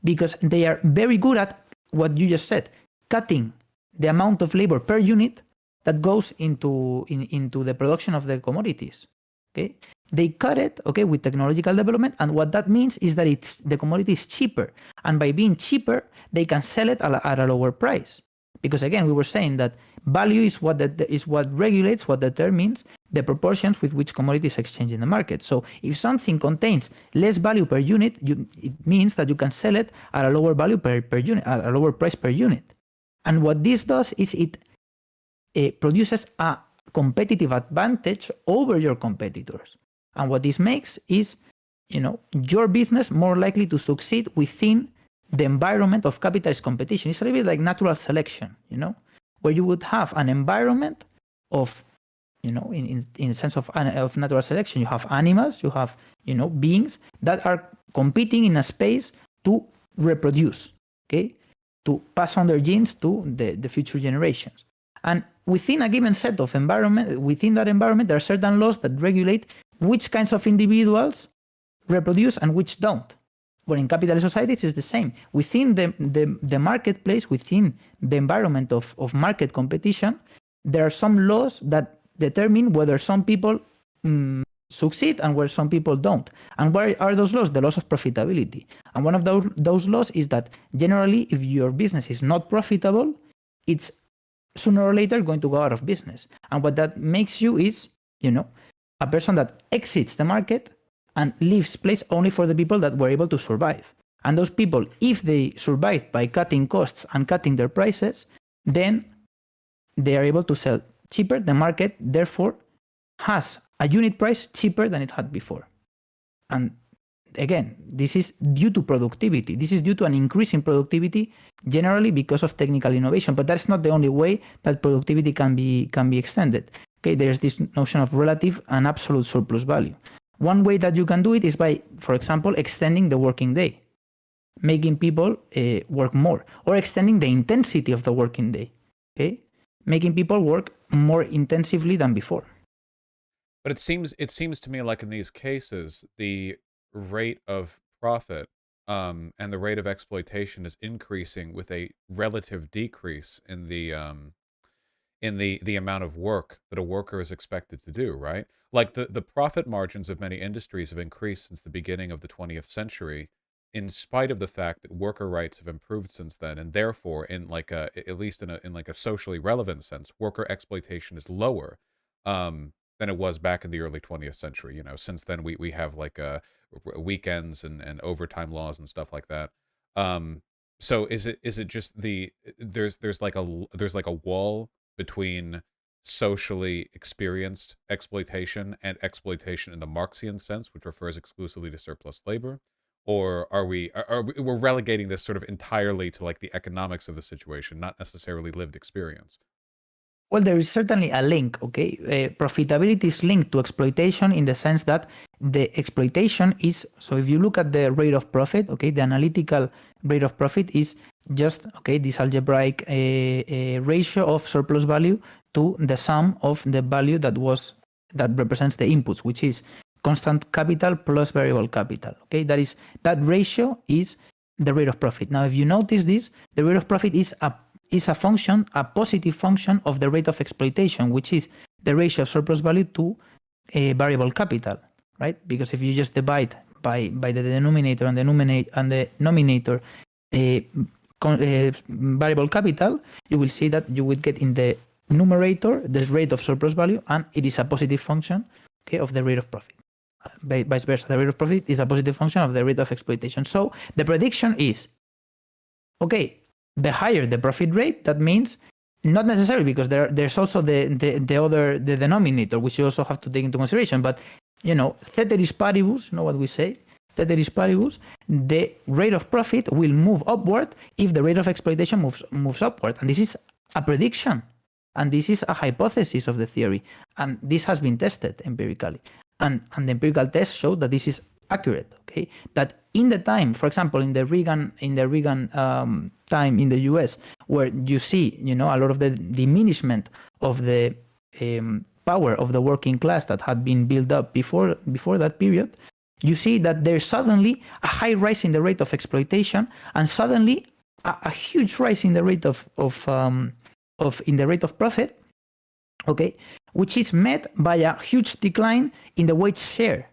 because they are very good at what you just said, cutting the amount of labor per unit that goes into the production of the commodities. Okay, they cut it, okay, with technological development, and what that means is that the commodity is cheaper, and by being cheaper, they can sell it at a lower price. Because again, we were saying that value is what regulates, what determines the proportions with which commodities exchange in the market. So if something contains less value per unit, it means that you can sell it at a lower value per unit, at a lower price per unit. And what this does is it produces a competitive advantage over your competitors. And what this makes is, your business more likely to succeed within the environment of capitalist competition. It's a little bit like natural selection, where you would have an environment of, in the sense of natural selection, you have animals, you have, beings that are competing in a space to reproduce, okay, to pass on their genes to the future generations. And within a given set of environment, within that environment, there are certain laws that regulate which kinds of individuals reproduce and which don't. But in capitalist societies, it's the same. Within the marketplace, within the environment of market competition, there are some laws that determine whether some people succeed and where some people don't. And where are those laws? The laws of profitability. And one of those laws is that generally, if your business is not profitable, it's sooner or later going to go out of business. And what that makes you is, a person that exits the market and leaves place only for the people that were able to survive. And those people, if they survived by cutting costs and cutting their prices, then they are able to sell cheaper. The market, therefore, has a unit price cheaper than it had before. And again, this is due to productivity. This is due to an increase in productivity, generally because of technical innovation. But that's not the only way that productivity can be extended. Okay, there's this notion of relative and absolute surplus value. One way that you can do it is by, for example, extending the working day, making people work more, or extending the intensity of the working day. Okay, making people work more intensively than before. But it seems to me like in these cases, the rate of profit and the rate of exploitation is increasing with a relative decrease in the amount of work that a worker is expected to do, right? Like the profit margins of many industries have increased since the beginning of the 20th century, in spite of the fact that worker rights have improved since then, and therefore, in like a at least in like a socially relevant sense, worker exploitation is lower than it was back in the early 20th century. You know, since then we have like weekends and overtime laws and stuff like that. Um, so is it just there's like a wall between socially experienced exploitation and exploitation in the Marxian sense, which refers exclusively to surplus labor? Or we're relegating this sort of entirely to like the economics of the situation, not necessarily lived experience? Well, there is certainly a link, okay? Profitability is linked to exploitation in the sense that the exploitation is, so if you look at the rate of profit, okay, the analytical rate of profit is just, okay, this algebraic ratio of surplus value to the sum of the value that represents the inputs, which is constant capital plus variable capital, okay? That ratio is the rate of profit. Now, if you notice this, the rate of profit is a function, a positive function of the rate of exploitation, which is the ratio of surplus value to variable capital, right? Because if you just divide by the denominator and the numerator variable capital, you will see that you would get in the numerator the rate of surplus value, and it is a positive function, okay, of the rate of profit. Vice versa, the rate of profit is a positive function of the rate of exploitation. So the prediction is, okay, the higher the profit rate, that means not necessarily, because there's also the denominator, which you also have to take into consideration. But you know, ceteris paribus, you know what we say, ceteris paribus, the rate of profit will move upward if the rate of exploitation moves upward, and this is a prediction, and this is a hypothesis of the theory, and this has been tested empirically, and the empirical tests show that this is accurate. Okay, that in the time, for example, in the Reagan time in the U.S., where you see, you know, a lot of the diminishment of the power of the working class that had been built up before that period, you see that there's suddenly a high rise in the rate of exploitation, and suddenly a huge rise in the rate of profit. Okay, which is met by a huge decline in the wage share.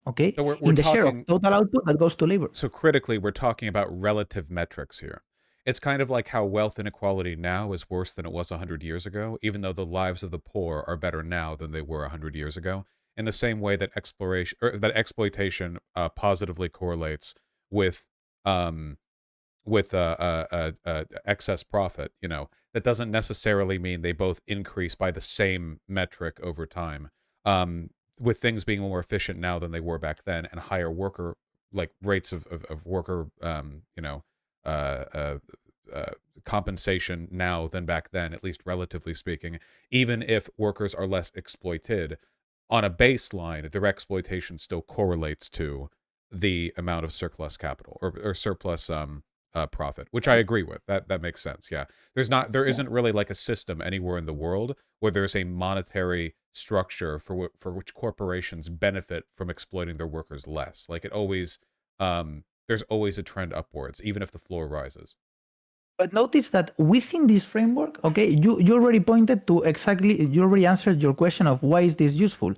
Okay, So in the share of total output that goes to labor. So critically, we're talking about relative metrics here. It's kind of like how wealth inequality now is worse than it was 100 years ago, even though the lives of the poor are better now than they were 100 years ago. In the same way that exploitation positively correlates with excess profit. You know, that doesn't necessarily mean they both increase by the same metric over time. With things being more efficient now than they were back then, and higher worker rates of worker compensation now than back then, at least relatively speaking, even if workers are less exploited on a baseline, their exploitation still correlates to the amount of surplus capital or surplus profit, which I agree with. That makes sense. Yeah, there isn't really like a system anywhere in the world where there's a monetary structure for which corporations benefit from exploiting their workers less. Like there's always a trend upwards, even if the floor rises. But notice that within this framework, okay, you already pointed to you already answered your question of why is this useful.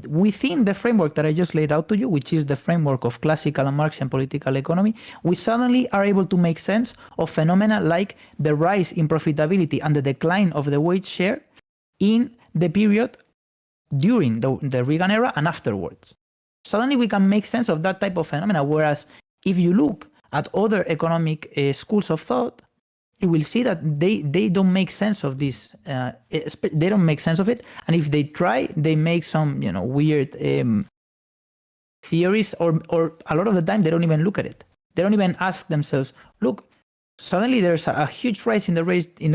Within the framework that I just laid out to you, which is the framework of classical and Marxian political economy, we suddenly are able to make sense of phenomena like the rise in profitability and the decline of the wage share in the period during the Reagan era and afterwards. Suddenly we can make sense of that type of phenomena, whereas if you look at other economic schools of thought, you will see that they don't make sense of this. They don't make sense of it, and if they try, they make some weird theories, or a lot of the time they don't even look at it. They don't even ask themselves, look, suddenly there's a huge rise in the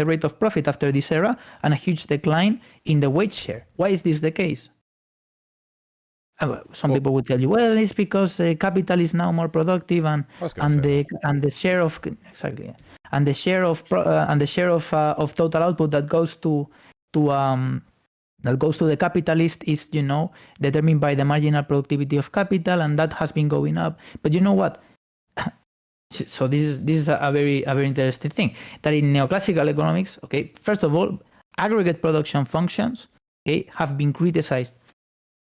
rate of profit after this era, and a huge decline in the wage share. Why is this the case? Some people would tell you, well, it's because capital is now more productive, and the share of and the share of total output that goes to that goes to the capitalist is, determined by the marginal productivity of capital, and that has been going up. But you know what? So this is a very interesting thing, that in neoclassical economics, okay, first of all, aggregate production functions, okay, have been criticized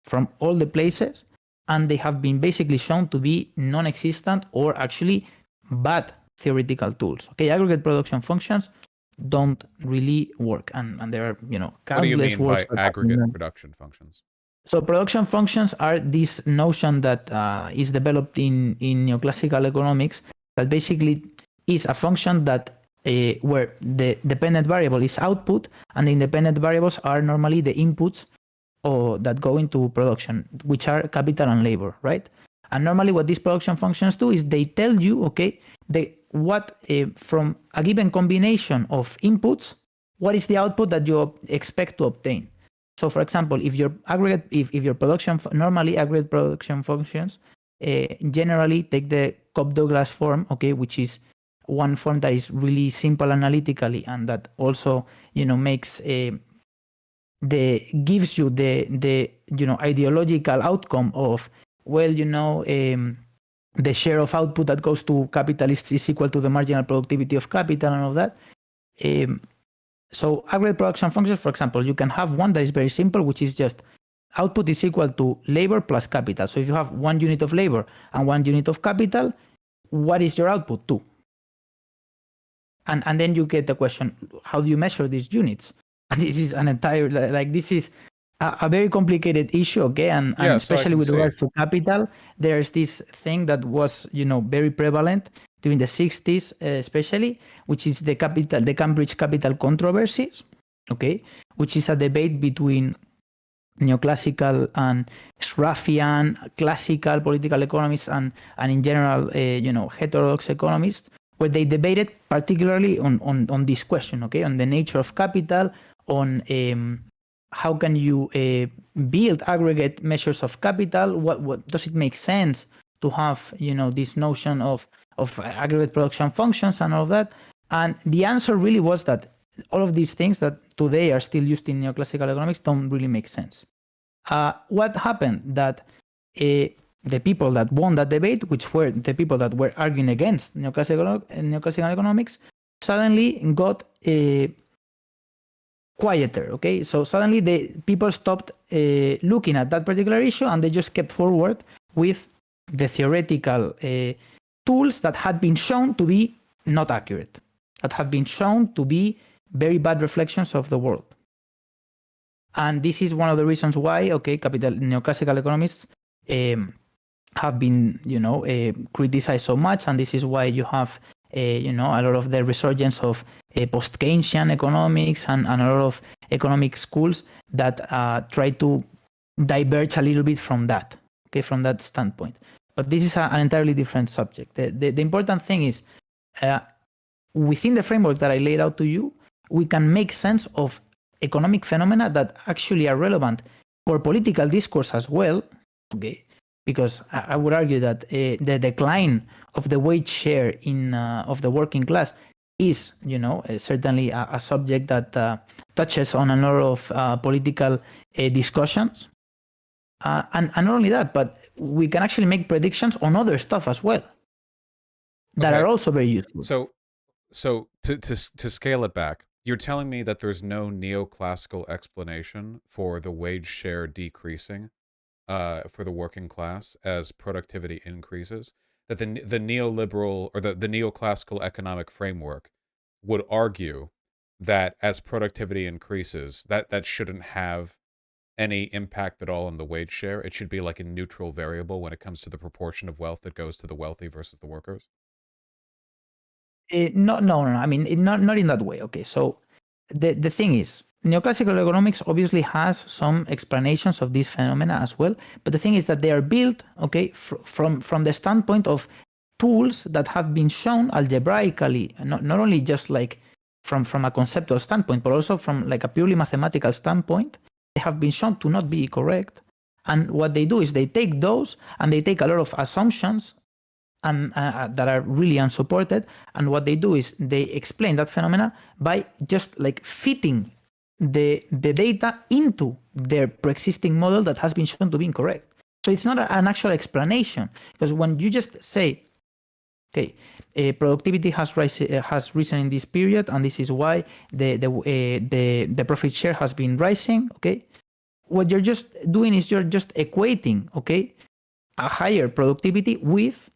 from all the places, and they have been basically shown to be non-existent or actually bad theoretical tools. Okay, aggregate production functions don't really work, and there are What do you countless mean works by that aggregate production functions? So production functions are this notion that is developed in neoclassical economics, that basically is a function that where the dependent variable is output, and the independent variables are normally the inputs that go into production, which are capital and labor, right? And normally what these production functions do is they tell you, okay, what from a given combination of inputs, what is the output that you expect to obtain. So for example, if your aggregate, if your production, normally aggregate production functions generally take the Cobb-Douglas form, okay, which is one form that is really simple analytically, and that also, makes gives you the ideological outcome of, well, the share of output that goes to capitalists is equal to the marginal productivity of capital and all that. So aggregate production functions, for example, you can have one that is very simple, which is just output is equal to labor plus capital. So if you have 1 unit of labor and 1 unit of capital, what is your output? 2. And then you get the question, how do you measure these units? And this is an entire, this is a very complicated issue, okay? And especially with regards to capital, there's this thing that was, very prevalent during the 60s, especially, which is the Cambridge capital controversies, okay? Which is a debate between neoclassical and Schraffian, classical political economists, and in general, heterodox economists, where they debated particularly on this question, okay? On the nature of capital, on how can you build aggregate measures of capital? What does it make sense to have, this notion of aggregate production functions and all of that? And the answer really was that all of these things that today are still used in neoclassical economics don't really make sense. What happened? That the people that won that debate, which were the people that were arguing against neoclassical economics, suddenly got quieter, okay? So suddenly the people stopped looking at that particular issue, and they just kept forward with the theoretical tools that had been shown to be not accurate, that had been shown to be very bad reflections of the world. And this is one of the reasons why, okay, neoclassical economists have been, criticized so much, and this is why you have a lot of the resurgence of post-Keynesian economics and a lot of economic schools that try to diverge a little bit from that, okay, from that standpoint. But this is an entirely different subject. The important thing is, within the framework that I laid out to you, we can make sense of economic phenomena that actually are relevant for political discourse as well, okay? Because I would argue that the decline of the wage share of the working class is, certainly a subject that touches on a lot of political discussions. And not only that, but we can actually make predictions on other stuff as well that are also very useful. So to scale it back, you're telling me that there's no neoclassical explanation for the wage share decreasing for the working class as productivity increases, that the neoliberal or the neoclassical economic framework would argue that as productivity increases, that shouldn't have any impact at all on the wage share. It should be like a neutral variable when it comes to the proportion of wealth that goes to the wealthy versus the workers? No. I mean, not in that way. Okay, so the thing is, neoclassical economics obviously has some explanations of this phenomena as well, but the thing is that they are built, okay, from the standpoint of tools that have been shown algebraically, not only just like from a conceptual standpoint, but also from like a purely mathematical standpoint. They have been shown to not be correct, and what they do is they take those and they take a lot of assumptions and that are really unsupported, and what they do is they explain that phenomena by just like fitting the data into their pre-existing model that has been shown to be incorrect. So it's not an actual explanation, because when you just say, okay, productivity has risen in this period, and this is why the profit share has been rising. Okay, what you're just doing is you're just equating, okay, a higher productivity with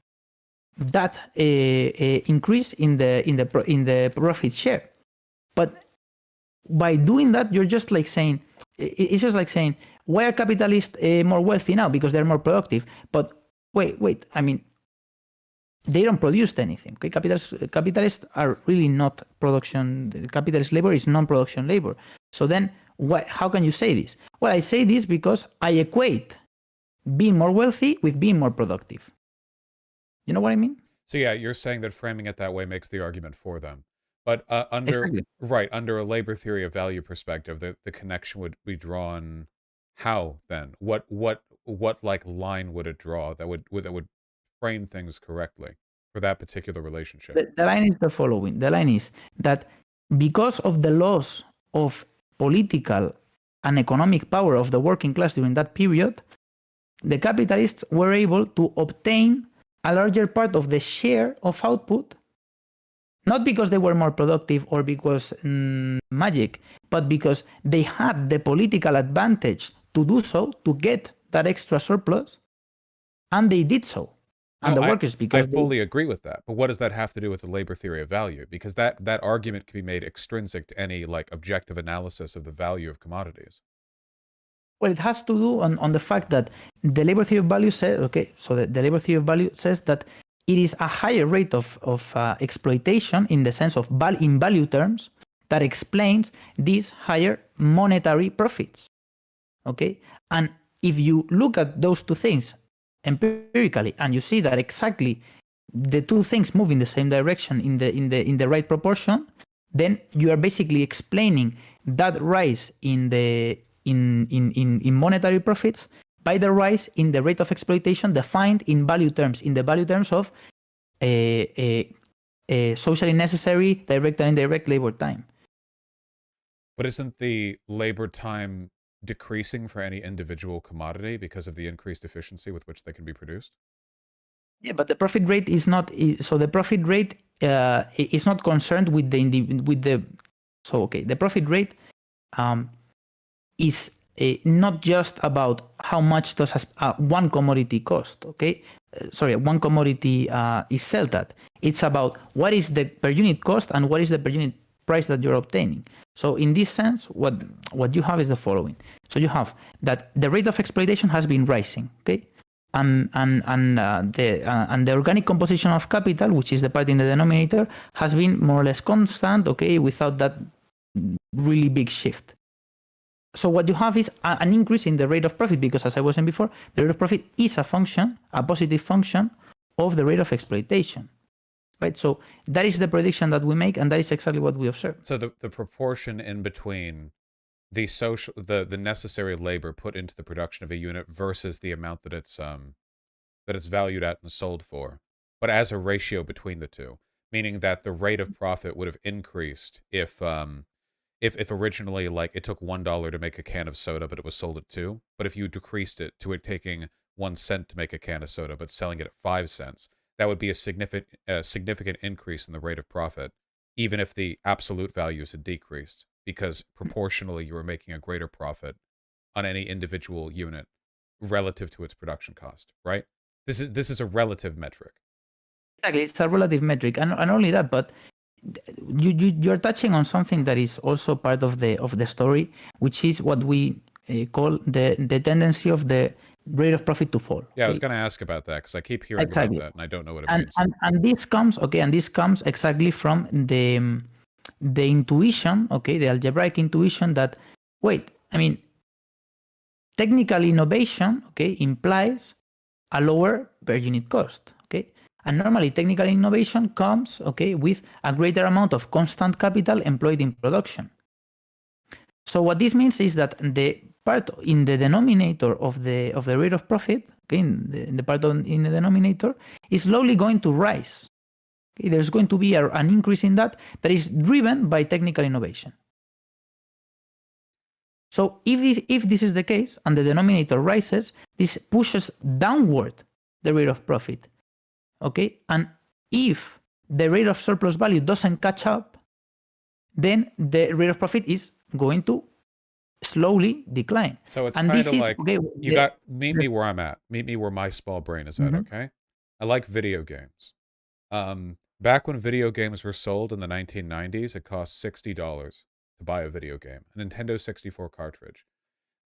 that increase in the profit share. But by doing that, you're just like saying, it's just like saying, why are capitalists more wealthy now? Because they're more productive. But wait, I mean, they don't produce anything. Okay, capitalists are really not production. Capitalist labor is non-production labor. So then, how can you say this? Well, I say this because I equate being more wealthy with being more productive. You know what I mean? So yeah, you're saying that framing it that way makes the argument for them. But Exactly. under a labor theory of value perspective, the connection would be drawn how then? What like line would it draw that would frame things correctly for that particular relationship? The line is the following. The line is that because of the loss of political and economic power of the working class during that period, the capitalists were able to obtain a larger part of the share of output, not because they were more productive or because magic, but because they had the political advantage to do so, to get that extra surplus, and they did so. And No, the workers, I because fully agree with that. But what does that have to do with the labor theory of value? Because that argument can be made extrinsic to any like objective analysis of the value of commodities. well, it has to do on the fact that the labor theory of value says, okay, so the labor theory of value says that it is a higher rate of exploitation in the sense of in value terms that explains these higher monetary profits. Okay, and if you look at those two things empirically and you see that exactly the two things move in the same direction in the right proportion, then you are basically explaining that rise in monetary profits by the rise in the rate of exploitation defined in value terms, in the value terms of socially necessary direct and indirect labor time. But isn't the labor time decreasing for any individual commodity because of the increased efficiency with which they can be produced? Yeah, but the profit rate is not. So the profit rate is not concerned with the. So okay, the profit rate is not just about how much does one commodity cost. Okay, sorry, one commodity is sold at. It's about what is the per unit cost and what is the per unit price that you're obtaining. So in this sense, what you have is the following. So you have that the rate of exploitation has been rising. Okay. And the organic composition of capital, which is the part in the denominator, has been more or less constant, okay, without that really big shift. So what you have is an increase in the rate of profit, because as I was saying before, the rate of profit is a function, a positive function of the rate of exploitation, right? So that is the prediction that we make, and that is exactly what we observe. So the proportion in between the necessary labor put into the production of a unit versus the amount that it's valued at and sold for, but as a ratio between the two, meaning that the rate of profit would have increased if originally like it took $1 to make a can of soda, but it was sold at 2. But if you decreased it to it taking 1 cent to make a can of soda, but selling it at 5 cents, that would be a significant increase in the rate of profit, even if the absolute values had decreased, because proportionally you were making a greater profit on any individual unit relative to its production cost, right? This is a relative metric. Exactly, it's a relative metric, and not only that, but you're touching on something that is also part of the story, which is what we call the tendency of the rate of profit to fall. Yeah, I was going to ask about that because I keep hearing about that, and I don't know what it means. And this comes exactly from the intuition, okay, the algebraic intuition that, wait, I mean, technical innovation, okay, implies a lower per unit cost, okay? And normally technical innovation comes, okay, with a greater amount of constant capital employed in production. So what this means is that the part in the denominator of the rate of profit, okay, in the part in the denominator, is slowly going to rise. Okay, there's going to be an increase in that is driven by technical innovation. So if this is the case and the denominator rises, this pushes downward the rate of profit. Okay, and if the rate of surplus value doesn't catch up, then the rate of profit is going to slowly decline. So it's And kind this of is like, okay. you got, meet me where I'm at. Meet me where my small brain is at, okay? I like video games. Back when video games were sold in the 1990s, it cost $60 to buy a video game, a Nintendo 64 cartridge.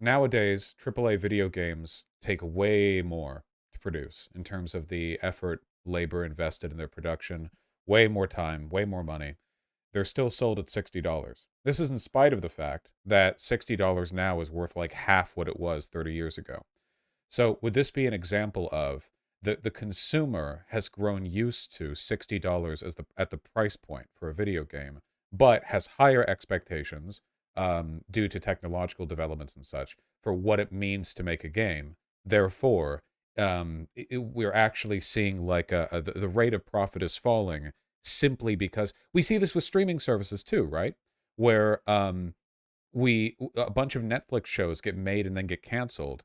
Nowadays, AAA video games take way more to produce in terms of the effort, labor invested in their production, way more time, way more money. They're still sold at $60. This is in spite of the fact that $60 now is worth like half what it was 30 years ago. So would this be an example of the consumer has grown used to $60 as at the price point for a video game, but has higher expectations due to technological developments and such for what it means to make a game. Therefore, we're actually seeing like the rate of profit is falling simply because we see this with streaming services too, right? Where a bunch of Netflix shows get made and then get canceled.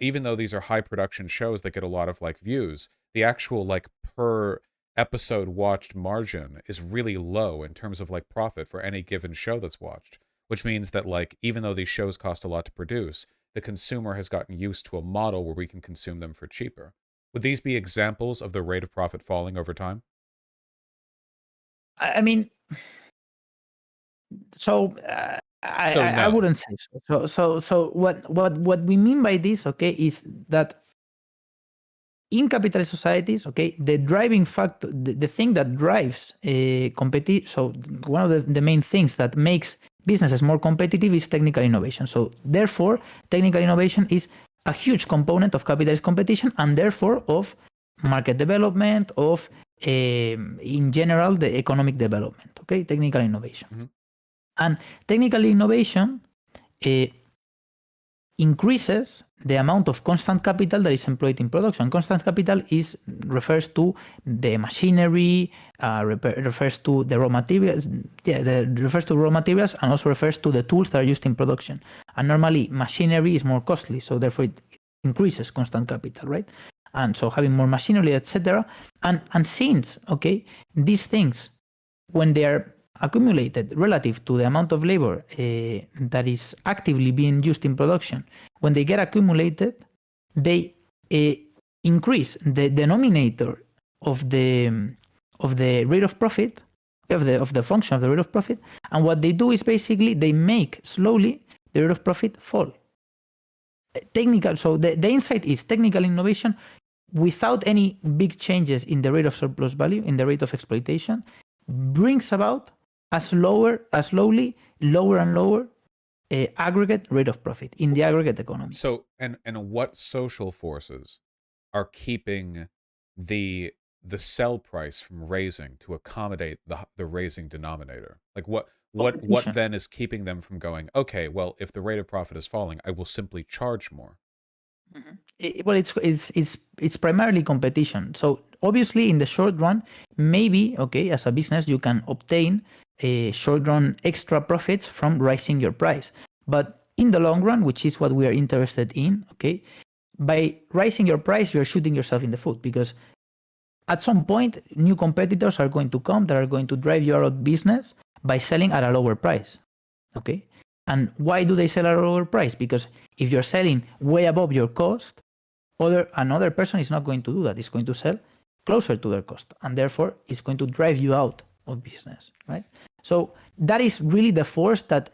Even though these are high production shows that get a lot of like views, the actual like per episode watched margin is really low in terms of like profit for any given show that's watched, which means that like even though these shows cost a lot to produce, the consumer has gotten used to a model where we can consume them for cheaper. Would these be examples of the rate of profit falling over time? I mean, so I No. wouldn't say so. So what we mean by this, okay, is that in capitalist societies, okay, the driving factor, the thing that drives competition. So one of the main things that makes businesses more competitive is technical innovation. So therefore, technical innovation is a huge component of capitalist competition, and therefore of market development, of in general the economic development. Okay, technical innovation. Mm-hmm. And technical innovation increases the amount of constant capital that is employed in production. Constant capital refers to the machinery, refers to the raw materials, refers to raw materials, and also refers to the tools that are used in production. And normally machinery is more costly, so therefore it increases constant capital, right? And so having more machinery, etc. And since, okay, these things, when they are accumulated relative to the amount of labor that is actively being used in production, when they get accumulated, they increase the denominator of the rate of profit, of the function of the rate of profit, and what they do is basically they make slowly the rate of profit fall. Technical. So the insight is technical innovation without any big changes in the rate of surplus value, in the rate of exploitation, brings about a slowly lower and lower aggregate rate of profit in the aggregate economy. So, and what social forces are keeping the sell price from raising to accommodate the raising denominator? Like what then is keeping them from going, okay, well, if the rate of profit is falling, I will simply charge more? Well, it's primarily competition. So obviously, in the short run, maybe, okay, as a business, you can obtain a short run extra profits from raising your price. But in the long run, which is what we are interested in, okay, by raising your price, you're shooting yourself in the foot, because at some point, new competitors are going to come that are going to drive you out of business by selling at a lower price. Okay. And why do they sell at a lower price? Because if you're selling way above your cost, another person is not going to do that. It's going to sell closer to their cost, and therefore it's going to drive you out of business, right? So that is really the force that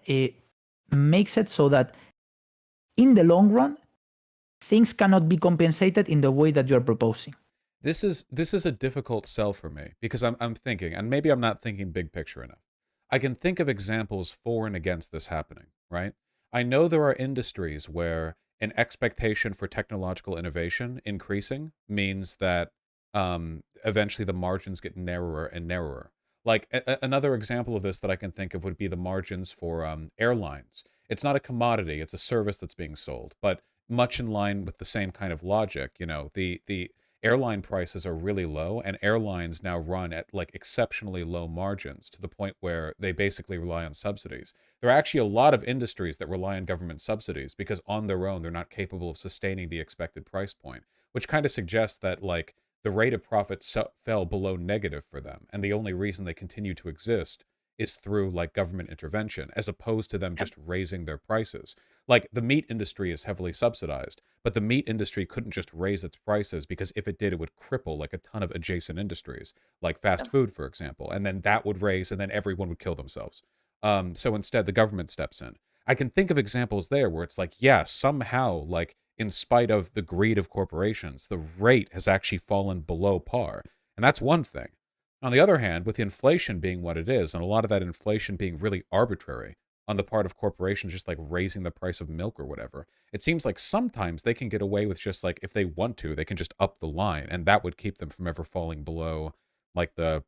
makes it so that in the long run, things cannot be compensated in the way that you're proposing. This is a difficult sell for me, because I'm thinking, and maybe I'm not thinking big picture enough. I can think of examples for and against this happening, right? I know there are industries where an expectation for technological innovation increasing means that eventually the margins get narrower and narrower. Like another example of this that I can think of would be the margins for airlines. It's not a commodity, it's a service that's being sold, but much in line with the same kind of logic, you know, the airline prices are really low, and airlines now run at like exceptionally low margins to the point where they basically rely on subsidies. There are actually a lot of industries that rely on government subsidies because on their own they're not capable of sustaining the expected price point, which kind of suggests that like the rate of profit fell below negative for them, and the only reason they continue to exist is through like government intervention, as opposed to them just raising their prices. Like the meat industry is heavily subsidized, but the meat industry couldn't just raise its prices because if it did, it would cripple like a ton of adjacent industries, like fast food, for example, and then that would raise, and then everyone would kill themselves. So instead, the government steps in. I can think of examples there where it's like, yeah, somehow, like in spite of the greed of corporations, the rate has actually fallen below par, and that's one thing. On the other hand, with inflation being what it is, and a lot of that inflation being really arbitrary on the part of corporations just like raising the price of milk or whatever, it seems like sometimes they can get away with just like if they want to, they can just up the line, and that would keep them from ever falling below like the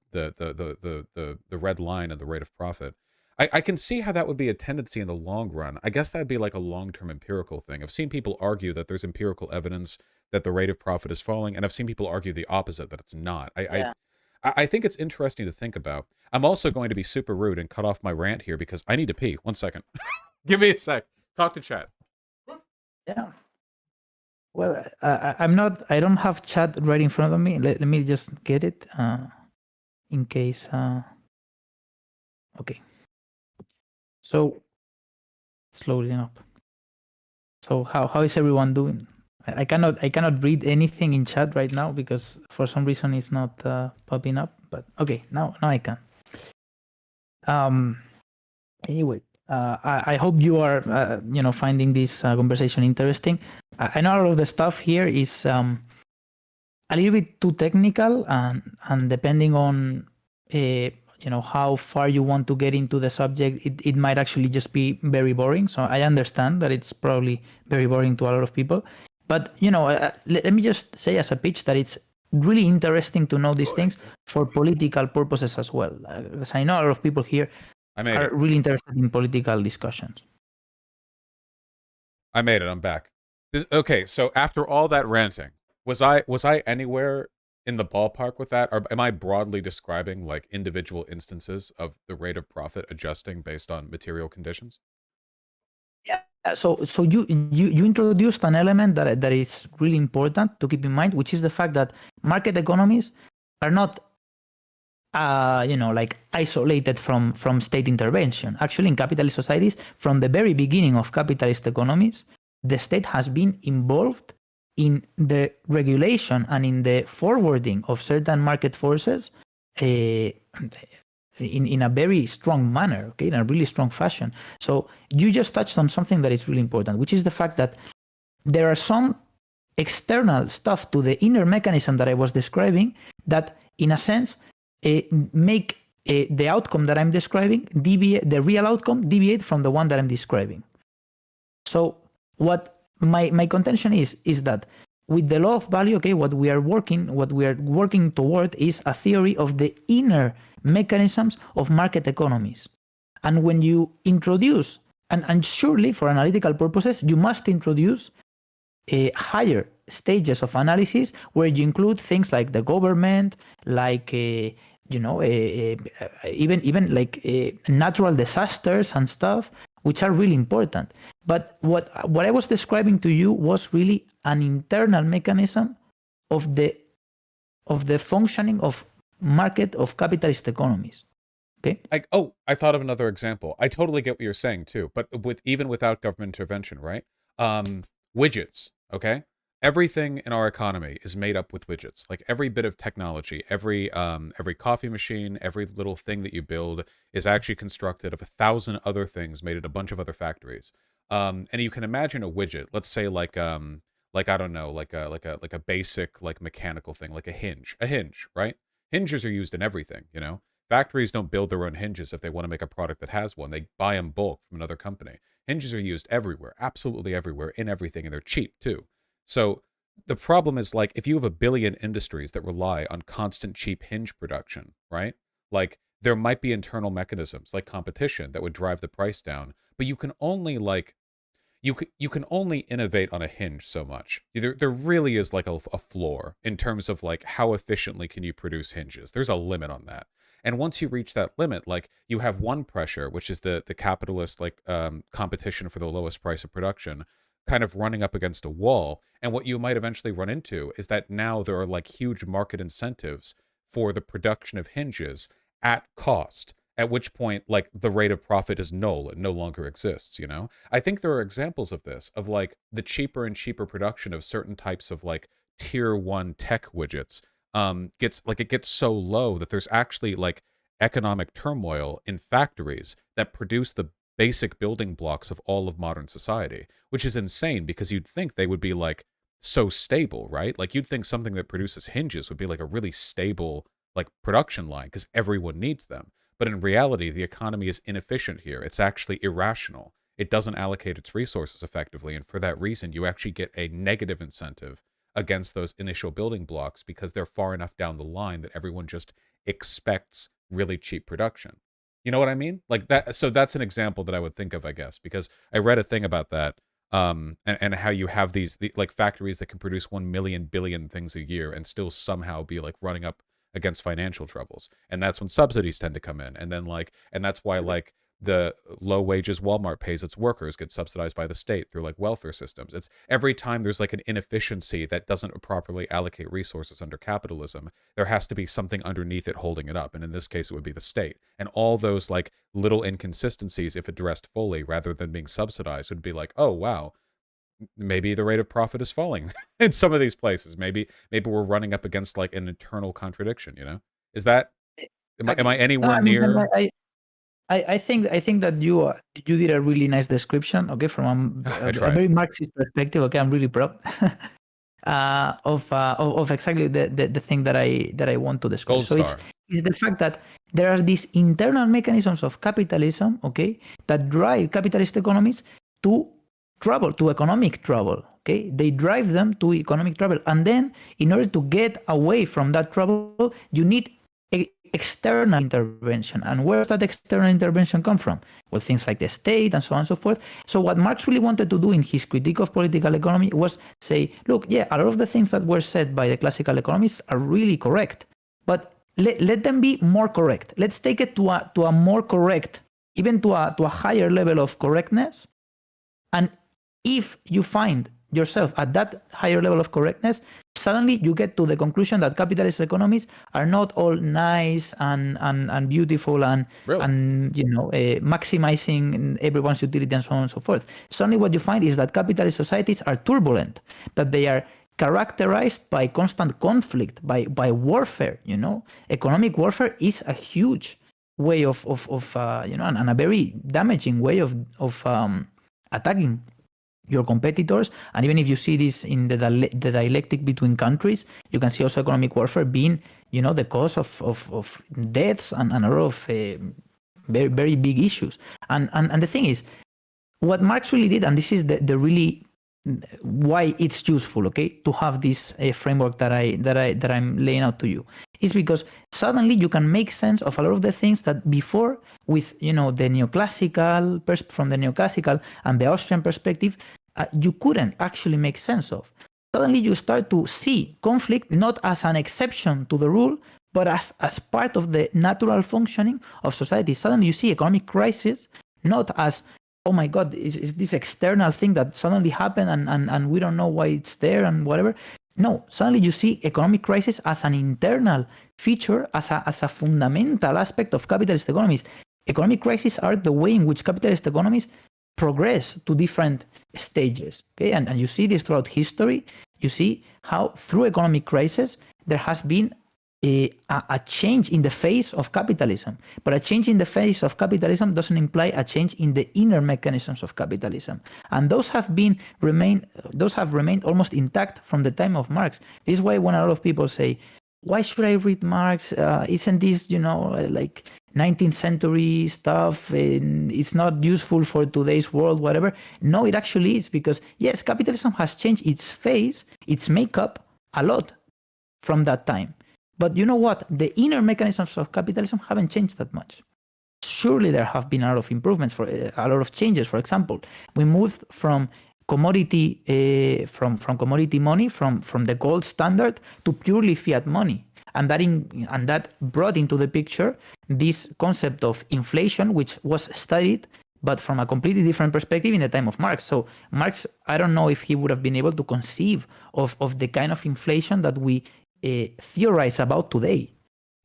red line of the rate of profit. I can see how that would be a tendency in the long run. I guess that'd be like a long-term empirical thing. I've seen people argue that there's empirical evidence that the rate of profit is falling, and I've seen people argue the opposite, that it's not. Yeah. I think it's interesting to think about. I'm also going to be super rude and cut off my rant here because I need to pee. 1 second. Give me a sec. Talk to chat. Yeah. Well, I'm not. I don't have chat right in front of me. Let me just get it in case. Okay. So it's loading up. So how is everyone doing? I cannot read anything in chat right now because for some reason it's not popping up. But okay, now I can. Anyway, I hope you are finding this conversation interesting. I know all of the stuff here is a little bit too technical, and depending on how far you want to get into the subject, it might actually just be very boring. So I understand that it's probably very boring to a lot of people, but let me just say as a pitch that it's really interesting to know these things for political purposes as well, because I know a lot of people here are really interested in political discussions. I made it. I'm back. Okay, so after all that ranting, was I anywhere in the ballpark with that, or am I broadly describing like individual instances of the rate of profit adjusting based on material conditions? Yeah. So you introduced an element that is really important to keep in mind, which is the fact that market economies are not like isolated from state intervention. Actually, in capitalist societies, from the very beginning of capitalist economies, the state has been involved in the regulation and in the forwarding of certain market forces in a very strong manner, okay, in a really strong fashion. So you just touched on something that is really important, which is the fact that there are some external stuff to the inner mechanism that I was describing that, in a sense, make the outcome that I'm describing the real outcome deviate from the one that I'm describing. So what my contention is that with the law of value, okay, what we are working toward is a theory of the inner mechanisms of market economies. And when you introduce, and surely for analytical purposes, you must introduce higher stages of analysis where you include things like the government, like even like natural disasters and stuff, which are really important. But what I was describing to you was really an internal mechanism of the functioning of market of capitalist economies. Okay. I thought of another example. I totally get what you're saying too, but even without government intervention, right? Widgets, okay? Everything in our economy is made up with widgets. Like every bit of technology, every coffee machine, every little thing that you build is actually constructed of 1,000 other things made at a bunch of other factories. And you can imagine a widget, let's say like I don't know, like a basic like mechanical thing, like a hinge, right? Hinges are used in everything, you know? Factories don't build their own hinges if they want to make a product that has one. They buy them bulk from another company. Hinges are used everywhere, absolutely everywhere, in everything, and they're cheap too. So the problem is, like, if you have a billion industries that rely on constant cheap hinge production, right? Like, there might be internal mechanisms like competition that would drive the price down, but you can only, like, you can only innovate on a hinge so much. There really is like a floor in terms of like how efficiently can you produce hinges. There's a limit on that. And once you reach that limit, like you have one pressure, which is the capitalist like competition for the lowest price of production, kind of running up against a wall. And what you might eventually run into is that now there are like huge market incentives for the production of hinges at cost, at which point like the rate of profit is null. It no longer exists, you know? I think there are examples of this, of like the cheaper and cheaper production of certain types of like tier one tech widgets it gets so low that there's actually like economic turmoil in factories that produce the basic building blocks of all of modern society, which is insane because you'd think they would be like so stable, right? Like you'd think something that produces hinges would be like a really stable like production line because everyone needs them. But in reality, the economy is inefficient here. It's actually irrational. It doesn't allocate its resources effectively. And for that reason, you actually get a negative incentive against those initial building blocks because they're far enough down the line that everyone just expects really cheap production. You know what I mean? Like that. So that's an example that I would think of, I guess, because I read a thing about that and how you have like factories that can produce 1 million billion things a year and still somehow be like running up against financial troubles. And that's when subsidies tend to come in. And then and that's why like the low wages Walmart pays its workers get subsidized by the state through like welfare systems. It's every time there's like an inefficiency that doesn't properly allocate resources under capitalism, there has to be something underneath it holding it up. And in this case, it would be the state. And all those like little inconsistencies, if addressed fully rather than being subsidized, would be like, oh, wow, maybe the rate of profit is falling in some of these places. Maybe we're running up against like an internal contradiction, you know? Is that, am I anywhere I mean, near? I think that you did a really nice description, okay, from a very Marxist perspective. Okay, I'm really proud of exactly the thing that I want to describe. Gold so star. it's the fact that there are these internal mechanisms of capitalism, okay, that drive capitalist economies to trouble, to economic trouble. Okay, they drive them to economic trouble, and then in order to get away from that trouble, you need external intervention. And where does that external intervention come from? Well, things like the state and so on and so forth. So what Marx really wanted to do in his critique of political economy was say, look, yeah, a lot of the things that were said by the classical economists are really correct, but let them be more correct. Let's take it to a more correct, even to a higher level of correctness. And if you find yourself at that higher level of correctness, suddenly you get to the conclusion that capitalist economies are not all nice and beautiful and maximizing everyone's utility and so on and so forth. Suddenly what you find is that capitalist societies are turbulent, that they are characterized by constant conflict, by warfare. Economic warfare is a huge way of and a very damaging way of attacking your competitors. And even if you see this in the dialectic between countries, you can see also economic warfare being, the cause of deaths and a lot of very, very big issues. And the thing is, what Marx really did, and this is the really why it's useful, okay, to have this framework that I'm laying out to you, is because suddenly you can make sense of a lot of the things that before, with the neoclassical from the neoclassical and the Austrian perspective, you couldn't actually make sense of. Suddenly you start to see conflict not as an exception to the rule, but as part of the natural functioning of society. Suddenly you see economic crisis not as, oh my God, is this external thing that suddenly happened and we don't know why it's there and whatever. No, suddenly you see economic crisis as an internal feature, as a fundamental aspect of capitalist economies. Economic crises are the way in which capitalist economies progress to different stages. Okay, and you see this throughout history. You see how through economic crisis there has been a change in the face of capitalism. But a change in the face of capitalism doesn't imply a change in the inner mechanisms of capitalism. And those have remained almost intact from the time of Marx. This is why when a lot of people say, why should I read Marx? Isn't this, like 19th century stuff? It's not useful for today's world, whatever. No, it actually is, because yes, capitalism has changed its face, its makeup a lot from that time. But you know what? The inner mechanisms of capitalism haven't changed that much. surely there have been a lot of improvements, for a lot of changes. For example, we moved from commodity commodity money, from the gold standard to purely fiat money, and that brought into the picture this concept of inflation, which was studied but from a completely different perspective in the time of Marx. So Marx, I don't know if he would have been able to conceive of the kind of inflation that we theorize about today.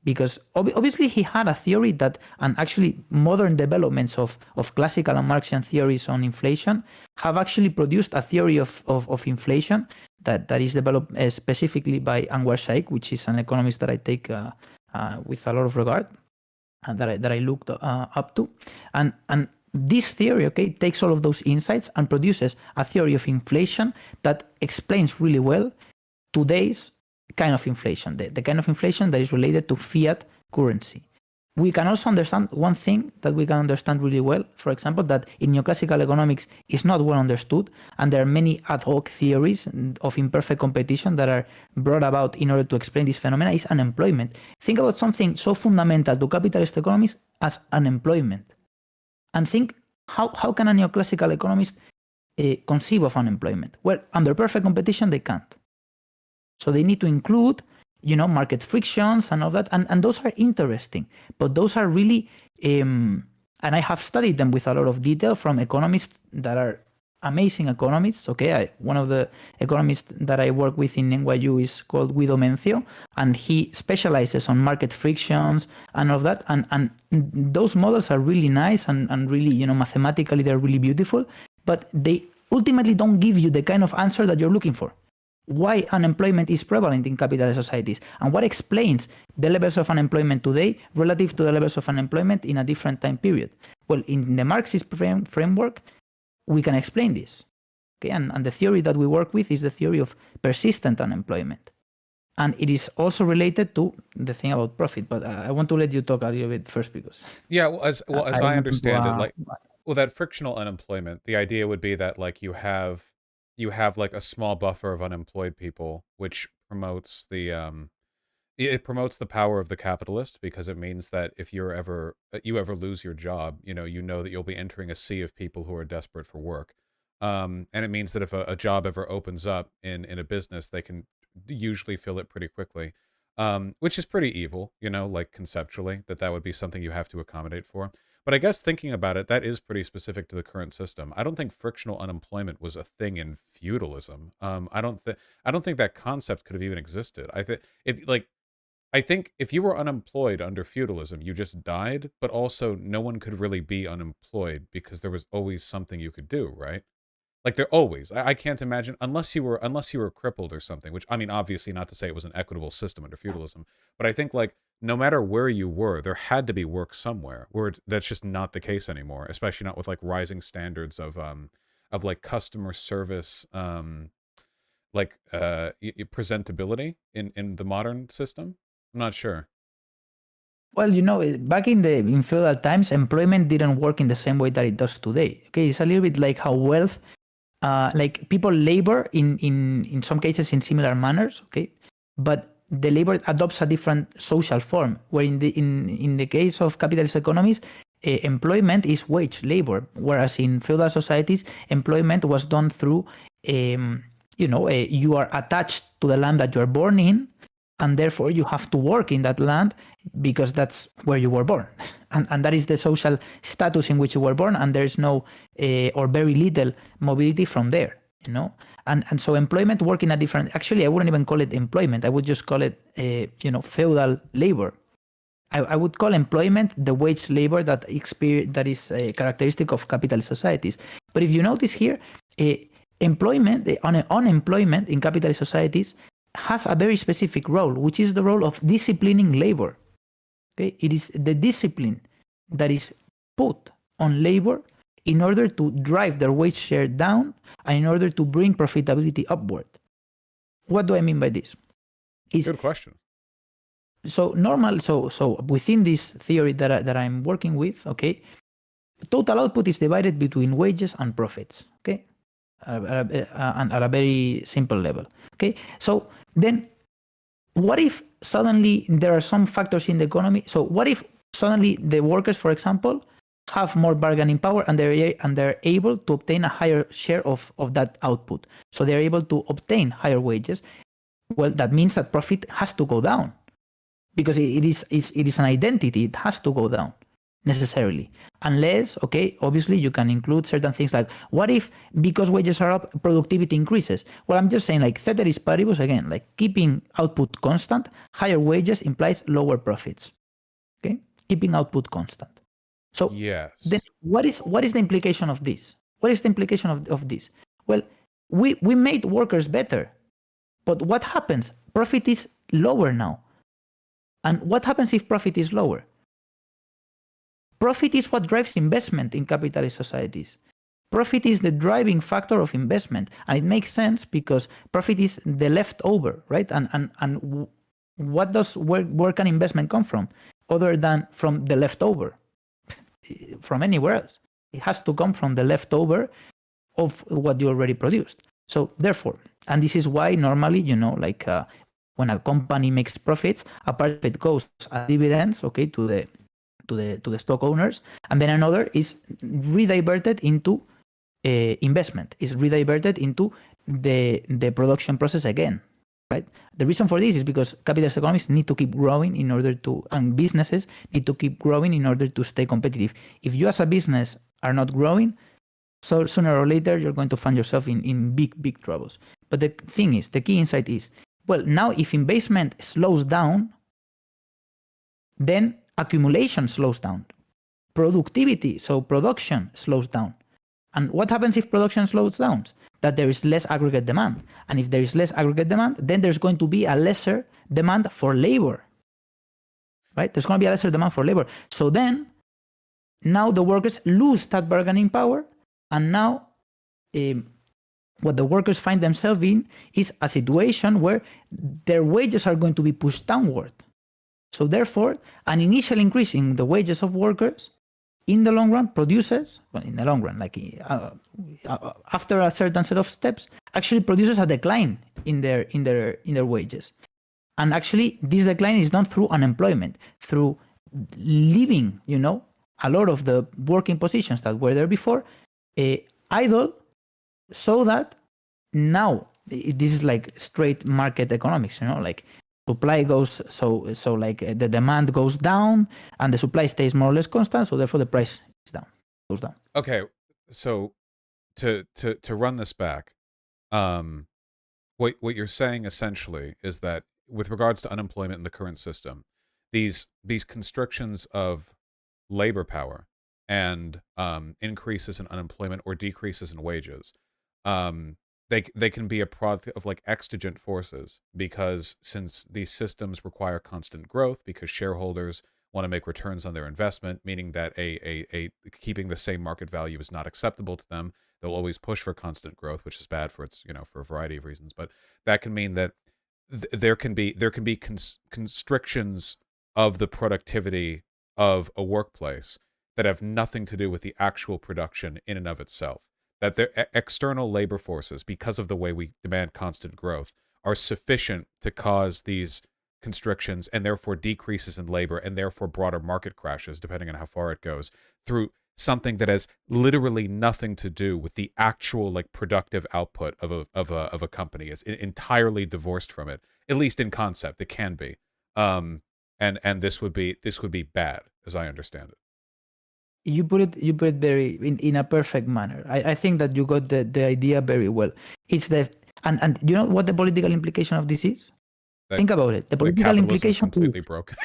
Because obviously he had a theory that, and actually modern developments of classical and Marxian theories on inflation have actually produced a theory of inflation that is developed specifically by Anwar Shaikh, which is an economist that I take with a lot of regard, and that I looked up to. And this theory, okay, takes all of those insights and produces a theory of inflation that explains really well today's kind of inflation, the kind of inflation that is related to fiat currency. We can also understand one thing that we can understand really well, for example, that in neoclassical economics is not well understood, and there are many ad hoc theories of imperfect competition that are brought about in order to explain this phenomenon, is unemployment. Think about something so fundamental to capitalist economies as unemployment. And think, how can a neoclassical economist conceive of unemployment? Well, under perfect competition, they can't. So they need to include, market frictions and all that. And those are interesting, but those are really, and I have studied them with a lot of detail from economists that are amazing economists. Okay, one of the economists that I work with in NYU is called Guido Mencio, and he specializes on market frictions and all that. And those models are really nice and really, mathematically they're really beautiful, but they ultimately don't give you the kind of answer that you're looking for. Why unemployment is prevalent in capitalist societies, and what explains the levels of unemployment today relative to the levels of unemployment in a different time period. Well, in the Marxist framework, we can explain this. Okay, and the theory that we work with is the theory of persistent unemployment. And it is also related to the thing about profit, but I want to let you talk a little bit first, because as I understand it, that frictional unemployment, the idea would be that like you have like a small buffer of unemployed people, which promotes the it promotes the power of the capitalist, because it means that if you ever lose your job, you know that you'll be entering a sea of people who are desperate for work. And it means that if a job ever opens up in a business, they can usually fill it pretty quickly, which is pretty evil, like conceptually, that would be something you have to accommodate for. But I guess thinking about it, that is pretty specific to the current system. I don't think frictional unemployment was a thing in feudalism. I don't think that concept could have even existed. I think if you were unemployed under feudalism, you just died, but also no one could really be unemployed because there was always something you could do, right? Like there always, I can't imagine, unless you were crippled or something, which, I mean, obviously not to say it was an equitable system under feudalism, but I think like no matter where you were, there had to be work somewhere, where that's just not the case anymore, especially not with like rising standards of like customer service, presentability in the modern system. I'm not sure. Well, back in feudal times, employment didn't work in the same way that it does today. Okay, it's a little bit like how wealth, like people labor in some cases in similar manners. Okay, but the labor adopts a different social form. Where in the case of capitalist economies, employment is wage labor, whereas in feudal societies, employment was done through, you are attached to the land that you are born in, and therefore you have to work in that land because that's where you were born. And that is the social status in which you were born, and there's no or very little mobility from there, And so employment work in a different, actually I wouldn't even call it employment, I would just call it, feudal labor. I would call employment the wage labor that is a characteristic of capitalist societies. But if you notice here, unemployment in capitalist societies has a very specific role, which is the role of disciplining labor. Okay, it is the discipline that is put on labor in order to drive their wage share down and in order to bring profitability upward. What do I mean by this? Good question. So within this theory that I'm working with, okay, total output is divided between wages and profits. Okay, and at a very simple level. Okay, so then what if suddenly there are some factors in the economy? So what if suddenly the workers, for example, have more bargaining power, and they're able to obtain a higher share of that output. So they're able to obtain higher wages. Well, that means that profit has to go down, because it is an identity. It has to go down necessarily, unless, okay, obviously you can include certain things like, what if because wages are up, productivity increases? Well, I'm just saying, like, ceteris paribus, again, like keeping output constant, higher wages implies lower profits. Okay, keeping output constant. So then Yes. what is the implication of this? What is the implication of this? Well, we made workers better, but what happens? Profit is lower now. And what happens if profit is lower? Profit is what drives investment in capitalist societies. Profit is the driving factor of investment. And it makes sense because profit is the leftover, right? And what does, where can investment come from? Other than from the leftover, from anywhere else. It has to come from the leftover of what you already produced. So therefore, and this is why normally, like when a company makes profits, a part of it goes as dividends, okay, to the stock owners, and then another is rediverted into investment, is rediverted into the production process again, right? The reason for this is because capitalist economies need to keep growing in order to, and businesses need to keep growing in order to stay competitive. If you as a business are not growing, so sooner or later you're going to find yourself in big troubles. But the thing is, the key insight is, well, now if investment slows down, then accumulation slows down. Productivity, so production, slows down. And what happens if production slows down? That there is less aggregate demand. And if there is less aggregate demand, then there's going to be a lesser demand for labor. Right? There's going to be a lesser demand for labor. So then, now the workers lose that bargaining power, and now what the workers find themselves in is a situation where their wages are going to be pushed downward. So therefore, an initial increase in the wages of workers in the long run produces, well, in the long run, like after a certain set of steps, actually produces a decline in their wages. And actually, this decline is done through unemployment, through leaving, a lot of the working positions that were there before idle, so that now this is like straight market economics, like supply goes, so like the demand goes down and the supply stays more or less constant, so therefore the price is down, goes down. Okay, so to run this back, what you're saying essentially is that with regards to unemployment in the current system, these constrictions of labor power and increases in unemployment or decreases in wages, they can be a product of like exigent forces, because since these systems require constant growth, because shareholders want to make returns on their investment, meaning that a keeping the same market value is not acceptable to them, they'll always push for constant growth, which is bad for its, for a variety of reasons. But that can mean that there can be constrictions of the productivity of a workplace that have nothing to do with the actual production in and of itself. That their external labor forces, because of the way we demand constant growth, are sufficient to cause these constrictions and therefore decreases in labor and therefore broader market crashes, depending on how far it goes, through something that has literally nothing to do with the actual like productive output of a company. It's entirely divorced from it, at least in concept. It can be, and this would be bad, as I understand it. You put it very in a perfect manner. I think that you got the idea very well. It's and you know what the political implication of this is? Think about it. The political implication is completely broken.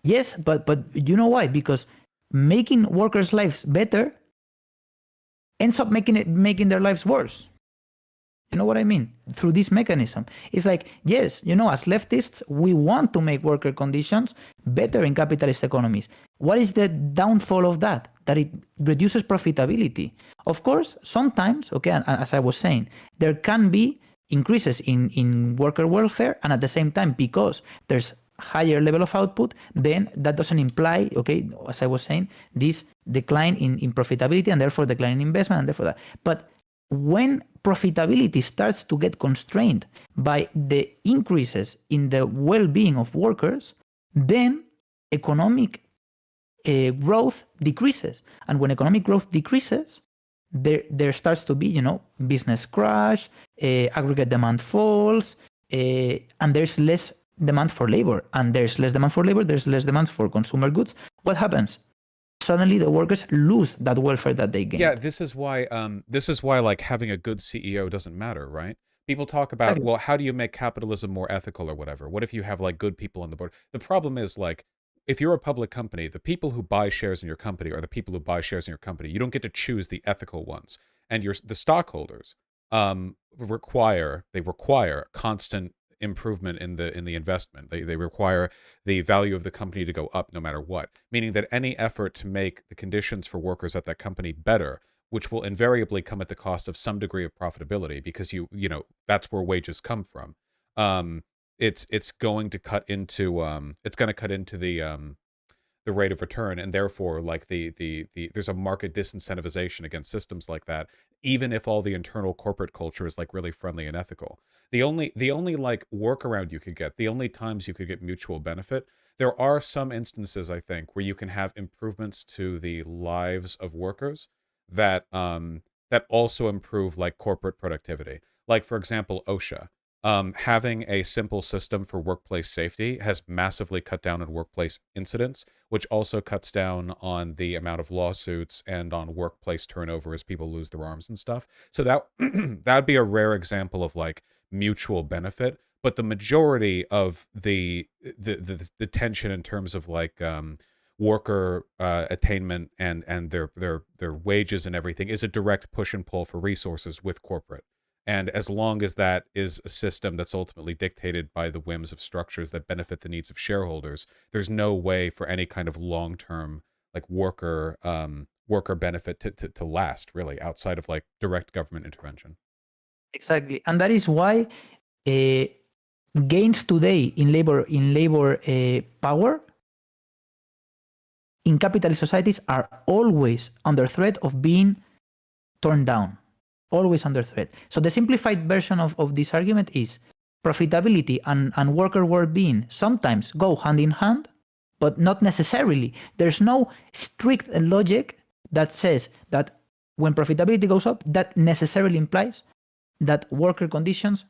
Yes, but you know why? Because making workers' lives better ends up making their lives worse. You know what I mean? Through this mechanism. It's like, yes, as leftists, we want to make worker conditions better in capitalist economies. What is the downfall of that? That it reduces profitability. Of course, sometimes, okay, and as I was saying, there can be increases in worker welfare, and at the same time, because there's higher level of output, then that doesn't imply, okay, as I was saying, this decline in profitability and therefore decline in investment and therefore that. But when profitability starts to get constrained by the increases in the well-being of workers, then economic growth decreases. And when economic growth decreases, there starts to be, business crash, aggregate demand falls, and there's less demand for labor. And there's less demand for labor, there's less demand for consumer goods. What happens? Suddenly the workers lose that welfare that they gained. Yeah, this is why like having a good CEO doesn't matter, right? People talk about, well, how do you make capitalism more ethical or whatever? What if you have like good people on the board? The problem is like, if you're a public company, the people who buy shares in your company are the people who buy shares in your company. You don't get to choose the ethical ones. And the stockholders require constant improvement in the investment. They require the value of the company to go up no matter what, meaning that any effort to make the conditions for workers at that company better, which will invariably come at the cost of some degree of profitability, because you know that's where wages come from. It's going to cut into the rate of return, and therefore like the there's a market disincentivization against systems like that, even if all the internal corporate culture is like really friendly and ethical. The only like workaround you could get, the only times you could get mutual benefit, there are some instances I think where you can have improvements to the lives of workers that that also improve like corporate productivity. Like for example, OSHA. Having a simple system for workplace safety has massively cut down on workplace incidents, which also cuts down on the amount of lawsuits and on workplace turnover as people lose their arms and stuff. So that that'd be a rare example of like mutual benefit. But the majority of the tension in terms of like worker attainment and their wages and everything is a direct push and pull for resources with corporate. And as long as that is a system that's ultimately dictated by the whims of structures that benefit the needs of shareholders, there's no way for any kind of long-term like worker benefit to last, really, outside of like direct government intervention. Exactly, and that is why gains today in labor power in capitalist societies are always under threat of being torn down. Always under threat. So the simplified version of this argument is profitability and worker well-being sometimes go hand in hand, but not necessarily. There's no strict logic that says that when profitability goes up, that necessarily implies that worker conditions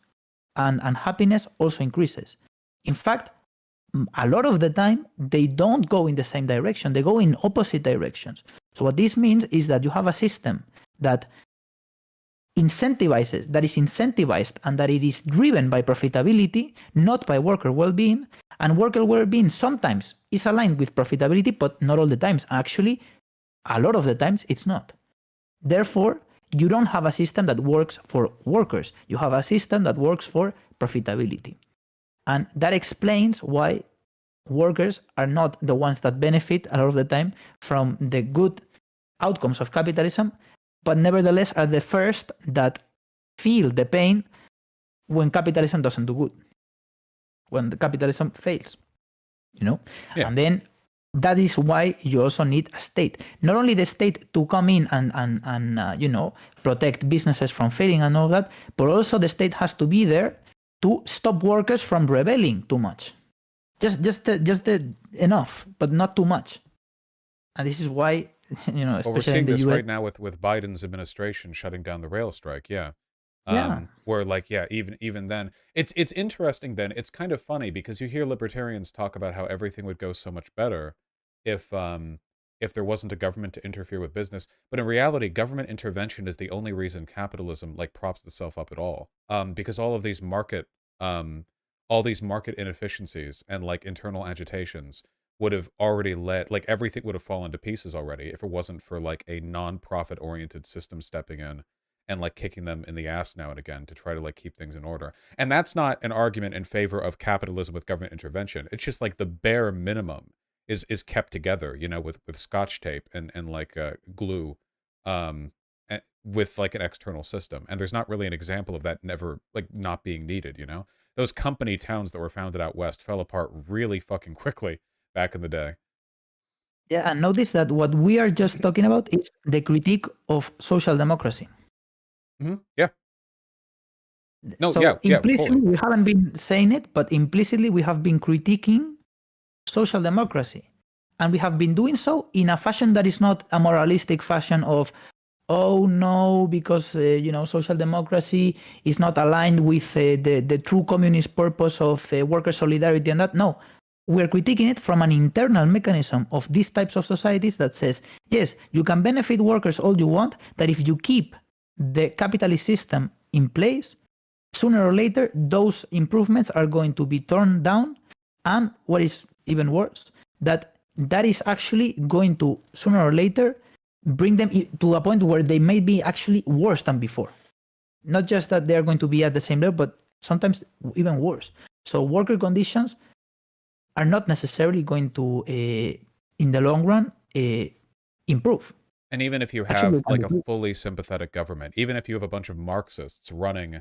and happiness also increases. In fact, a lot of the time, they don't go in the same direction. They go in opposite directions. So what this means is that you have a system that is incentivized and that it is driven by profitability, not by worker well-being. And worker well-being sometimes is aligned with profitability, but not all the times. Actually, a lot of the times it's not. Therefore, you don't have a system that works for workers. You have a system that works for profitability. And that explains why workers are not the ones that benefit a lot of the time from the good outcomes of capitalism, but nevertheless are the first that feel the pain when capitalism doesn't do good, when the capitalism fails, Yeah. And then that is why you also need a state. Not only the state to come in and protect businesses from failing and all that, but also the state has to be there to stop workers from rebelling too much. Just enough, but not too much. And this is why, especially well, we're seeing in the this US, right now with Biden's administration shutting down the rail strike. Where like even then it's interesting. Then it's kind of funny because you hear libertarians talk about how everything would go so much better if there wasn't a government to interfere with business, but in reality government intervention is the only reason capitalism like props itself up at all, because all these market inefficiencies and like internal agitations would have already led, like everything would have fallen to pieces already if it wasn't for like a non-profit oriented system stepping in and like kicking them in the ass now and again to try to like keep things in order. And that's not an argument in favor of capitalism with government intervention. It's just like the bare minimum is kept together, with scotch tape and like glue, with like an external system. And there's not really an example of that never like not being needed. Those company towns that were founded out west fell apart really fucking quickly back in the day. Yeah, and notice that what we are just talking about is the critique of social democracy. Yeah. No, so implicitly, totally. we haven't been saying it, but implicitly we have been critiquing social democracy. And we have been doing so in a fashion that is not a moralistic fashion of, oh no, because social democracy is not aligned with the true communist purpose of worker solidarity and that. No, we're critiquing it from an internal mechanism of these types of societies that says, yes, you can benefit workers all you want, that if you keep the capitalist system in place, sooner or later those improvements are going to be torn down, and what is even worse, that is actually going to sooner or later bring them to a point where they may be actually worse than before. Not just that they're going to be at the same level, but sometimes even worse. So worker conditions are not necessarily going to, in the long run, improve. And even if you Actually, have like a fully sympathetic government, even if you have a bunch of Marxists running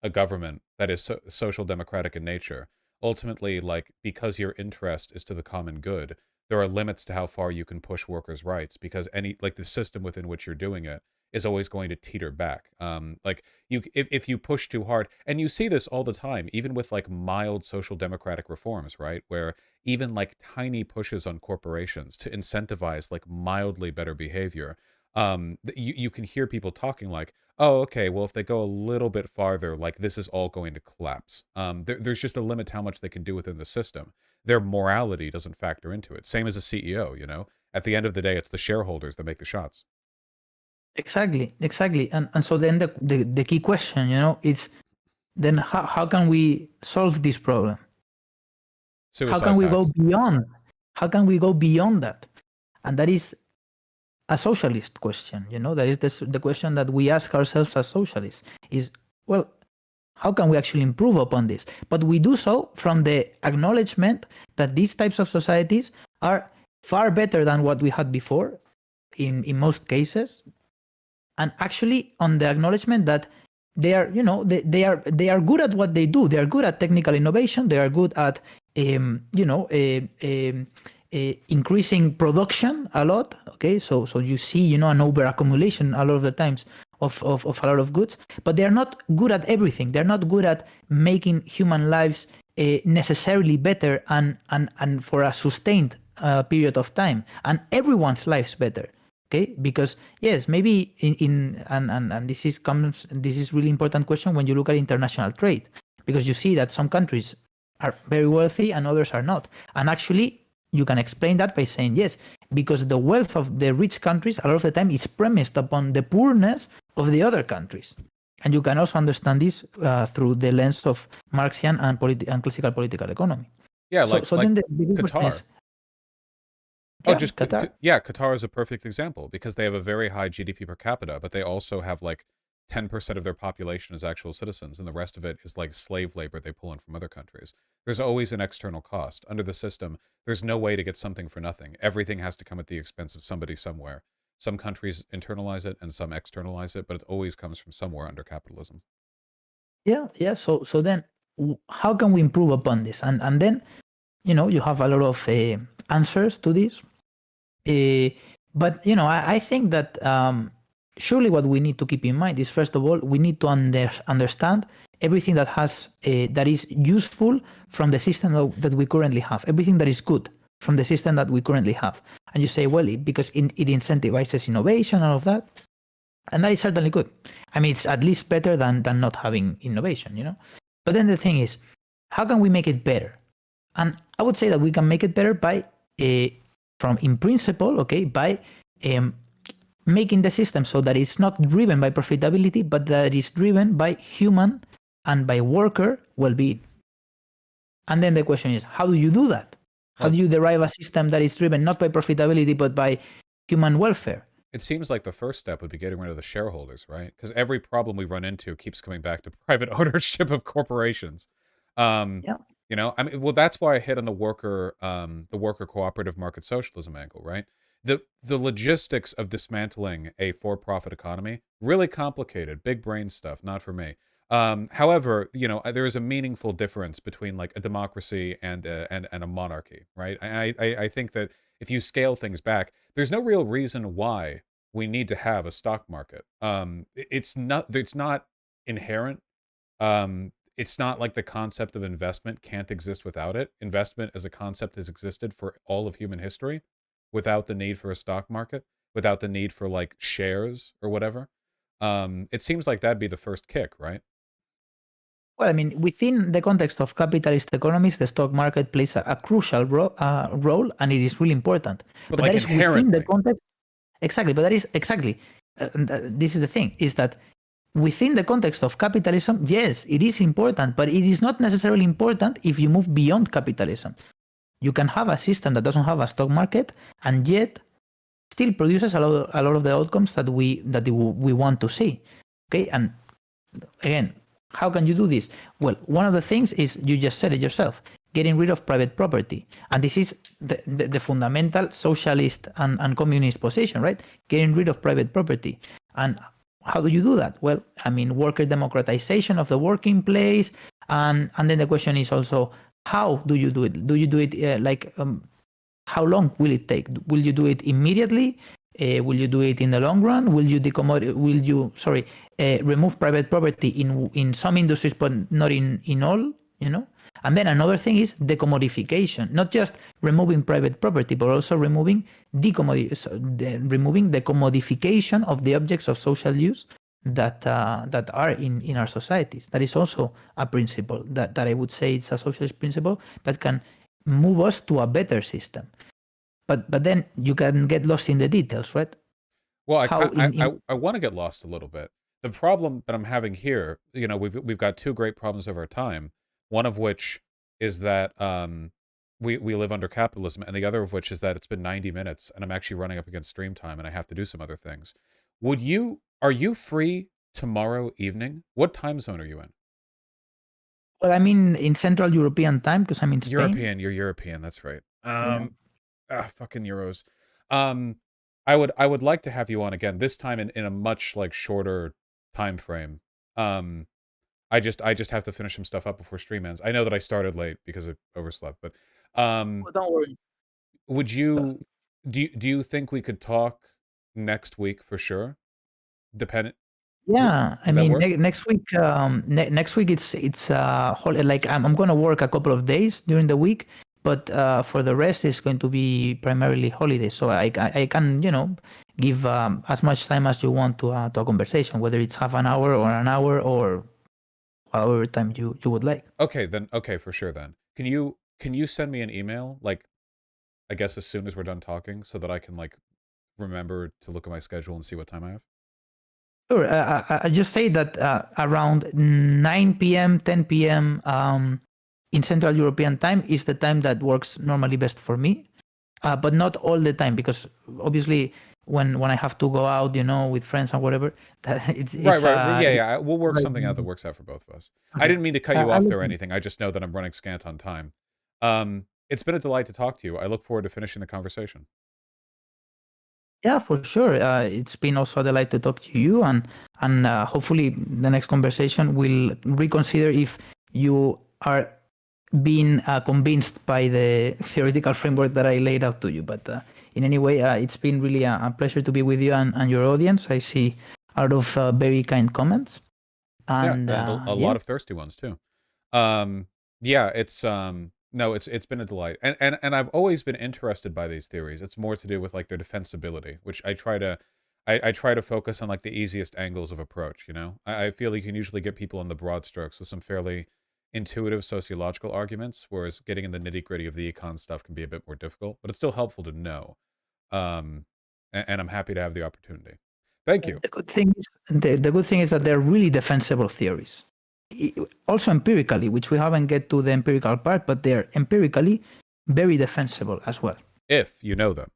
a government that is social democratic in nature, ultimately, like, because your interest is to the common good, there are limits to how far you can push workers' rights, because the system within which you're doing it is always going to teeter back. Like, if you push too hard, and you see this all the time, even with like mild social democratic reforms, right, where even like tiny pushes on corporations to incentivize like mildly better behavior, you can hear people talking like, oh, okay, well, if they go a little bit farther, like, this is all going to collapse. There's just a limit to how much they can do within the system. Their morality doesn't factor into it. Same as a CEO, At the end of the day, it's the shareholders that make the shots. Exactly. And so then the key question, is then how can we solve this problem? How can we go beyond? How can we go beyond that? And that is a socialist question, that is the question that we ask ourselves as socialists is, well, how can we actually improve upon this? But we do so from the acknowledgement that these types of societies are far better than what we had before in most cases. And actually on the acknowledgement that they are, they are good at what they do. They are good at technical innovation. They are good at, increasing production a lot. Okay, so you see, an over accumulation a lot of the times of a lot of goods, but they are not good at everything. They're not good at making human lives necessarily better and for a sustained period of time, and everyone's lives better. Okay, because yes, maybe and this is really important question when you look at international trade, because you see that some countries are very wealthy and others are not, and actually you can explain that by saying yes, because the wealth of the rich countries a lot of the time is premised upon the poorness of the other countries, and you can also understand this through the lens of Marxian and classical political economy. Yeah, so then the big question Qatar. is, yeah, Qatar. Qatar is a perfect example because they have a very high GDP per capita, but they also have like 10% of their population as actual citizens, and the rest of it is like slave labor they pull in from other countries. There's always an external cost. Under the system, there's no way to get something for nothing. Everything has to come at the expense of somebody somewhere. Some countries internalize it and some externalize it, but it always comes from somewhere under capitalism. Yeah. So then, how can we improve upon this? And then, you have a lot of answers to this. But I think that surely what we need to keep in mind is, first of all, we need to understand everything that has that is useful from the system that we currently have. Everything that is good from the system that we currently have. And you say, well, because it incentivizes innovation and all of that. And that is certainly good. I mean, it's at least better than not having innovation, But then the thing is, how can we make it better? And I would say that we can make it better by, in principle, okay, by making the system so that it's not driven by profitability, but that it's driven by human and by worker well-being. And then the question is, how do you do that? How do you derive a system that is driven not by profitability, but by human welfare? It seems like the first step would be getting rid of the shareholders, right? Because every problem we run into keeps coming back to private ownership of corporations. Yeah. I mean, well, that's why I hit on the worker cooperative market socialism angle, right? The logistics of dismantling a for-profit economy, really complicated, big brain stuff, not for me. However, there is a meaningful difference between like a democracy and a monarchy, right? I think that if you scale things back, there's no real reason why we need to have a stock market. It's not inherent. It's not like the concept of investment can't exist without it. Investment as a concept has existed for all of human history. without the need for a stock market, without the need for like shares or whatever. It seems like that'd be the first kick, right? Well, I mean, within the context of capitalist economies, the stock market plays a crucial role, and it is really important. But But like that is within the inherently. context. Exactly, but that is exactly. This is the thing: is that within the context of capitalism, yes, it is important, but it is not necessarily important if you move beyond capitalism. You can have a system that doesn't have a stock market, and yet still produces a lot of the outcomes that we want to see. Okay, and again, how can you do this? Well, one of the things is, you just said it yourself, getting rid of private property. And this is the fundamental socialist and communist position, right? Getting rid of private property. And how do you do that? Well, I mean, worker democratization of the working place. And then the question is also, how do you do it? Do you do it how long will it take? Will you do it immediately? Will you do it in the long run? Will you remove private property in some industries, but not in all? You know. And then another thing is decommodification, not just removing private property, but also removing the commodification of the objects of social use that are in our societies. That is also a principle that I would say it's a socialist principle that can move us to a better system. But then you can get lost in the details, right? Well, How I want to get lost a little bit. The problem that I'm having here, you know, we've got two great problems of our time. One of which is that we live under capitalism, and the other of which is that it's been 90 minutes, and I'm actually running up against stream time, and I have to do some other things. Are you free tomorrow evening? What time zone are you in? Well, I'm in Central European time because I'm in Spain. European, you're European, that's right. Yeah. Fucking Euros. I would like to have you on again, this time in a much like shorter time frame. I just have to finish some stuff up before stream ends. I know that I started late because I overslept, but Oh, don't worry. would you do you think we could talk next week for sure? Dependent Yeah, I would that mean work? next week. Next week it's like I'm gonna work a couple of days during the week, but for the rest it's going to be primarily holidays. So I can give as much time as you want to a conversation, whether it's half an hour or however time you would like. Okay, then okay, for sure then. Can you send me an email like I guess as soon as we're done talking so that I can like remember to look at my schedule and see what time I have? Sure. I just say that around 9 p.m., 10 p.m. In Central European time is the time that works normally best for me, but not all the time because obviously when I have to go out, with friends and whatever, that Right, it's right. Yeah, yeah. We'll work something out that right. works out for both of us. I Okay. didn't mean to cut you I'll off let there or you. anything. I just know that I'm running scant on time. It's been a delight to talk to you. I look forward to finishing the conversation. Yeah, for sure. It's been also a delight to talk to you, and hopefully the next conversation will reconsider if you are being convinced by the theoretical framework that I laid out to you. But in any way, it's been really a pleasure to be with you and your audience. I see a lot of very kind comments, Yeah, and and a yeah. lot of thirsty ones too. Yeah, it's no, it's been a delight. And I've always been interested by these theories. It's more to do with like their defensibility, which I try to focus on like the easiest angles of approach, you know? I feel you can usually get people in the broad strokes with some fairly intuitive sociological arguments, whereas getting in the nitty-gritty of the econ stuff can be a bit more difficult, but it's still helpful to know. And I'm happy to have the opportunity. Thank you. The good thing is that they're really defensible theories. Also empirically, which we haven't get to the empirical part, but they're empirically very defensible as well. If you know them.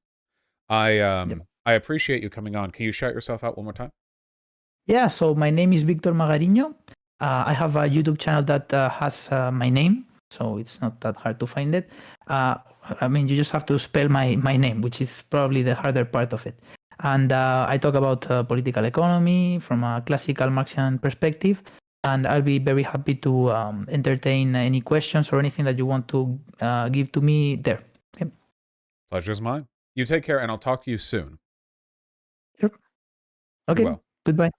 I Yep. I appreciate you coming on. Can you shout yourself out one more time? Yeah, so my name is Victor Magarino. I have a YouTube channel that has my name, so it's not that hard to find it. I mean, you just have to spell my name, which is probably the harder part of it. And I talk about political economy from a classical Marxian perspective. And I'll be very happy to entertain any questions or anything that you want to give to me there. Okay. Pleasure's mine. You take care, and I'll talk to you soon. Sure. Be Okay. well. Goodbye.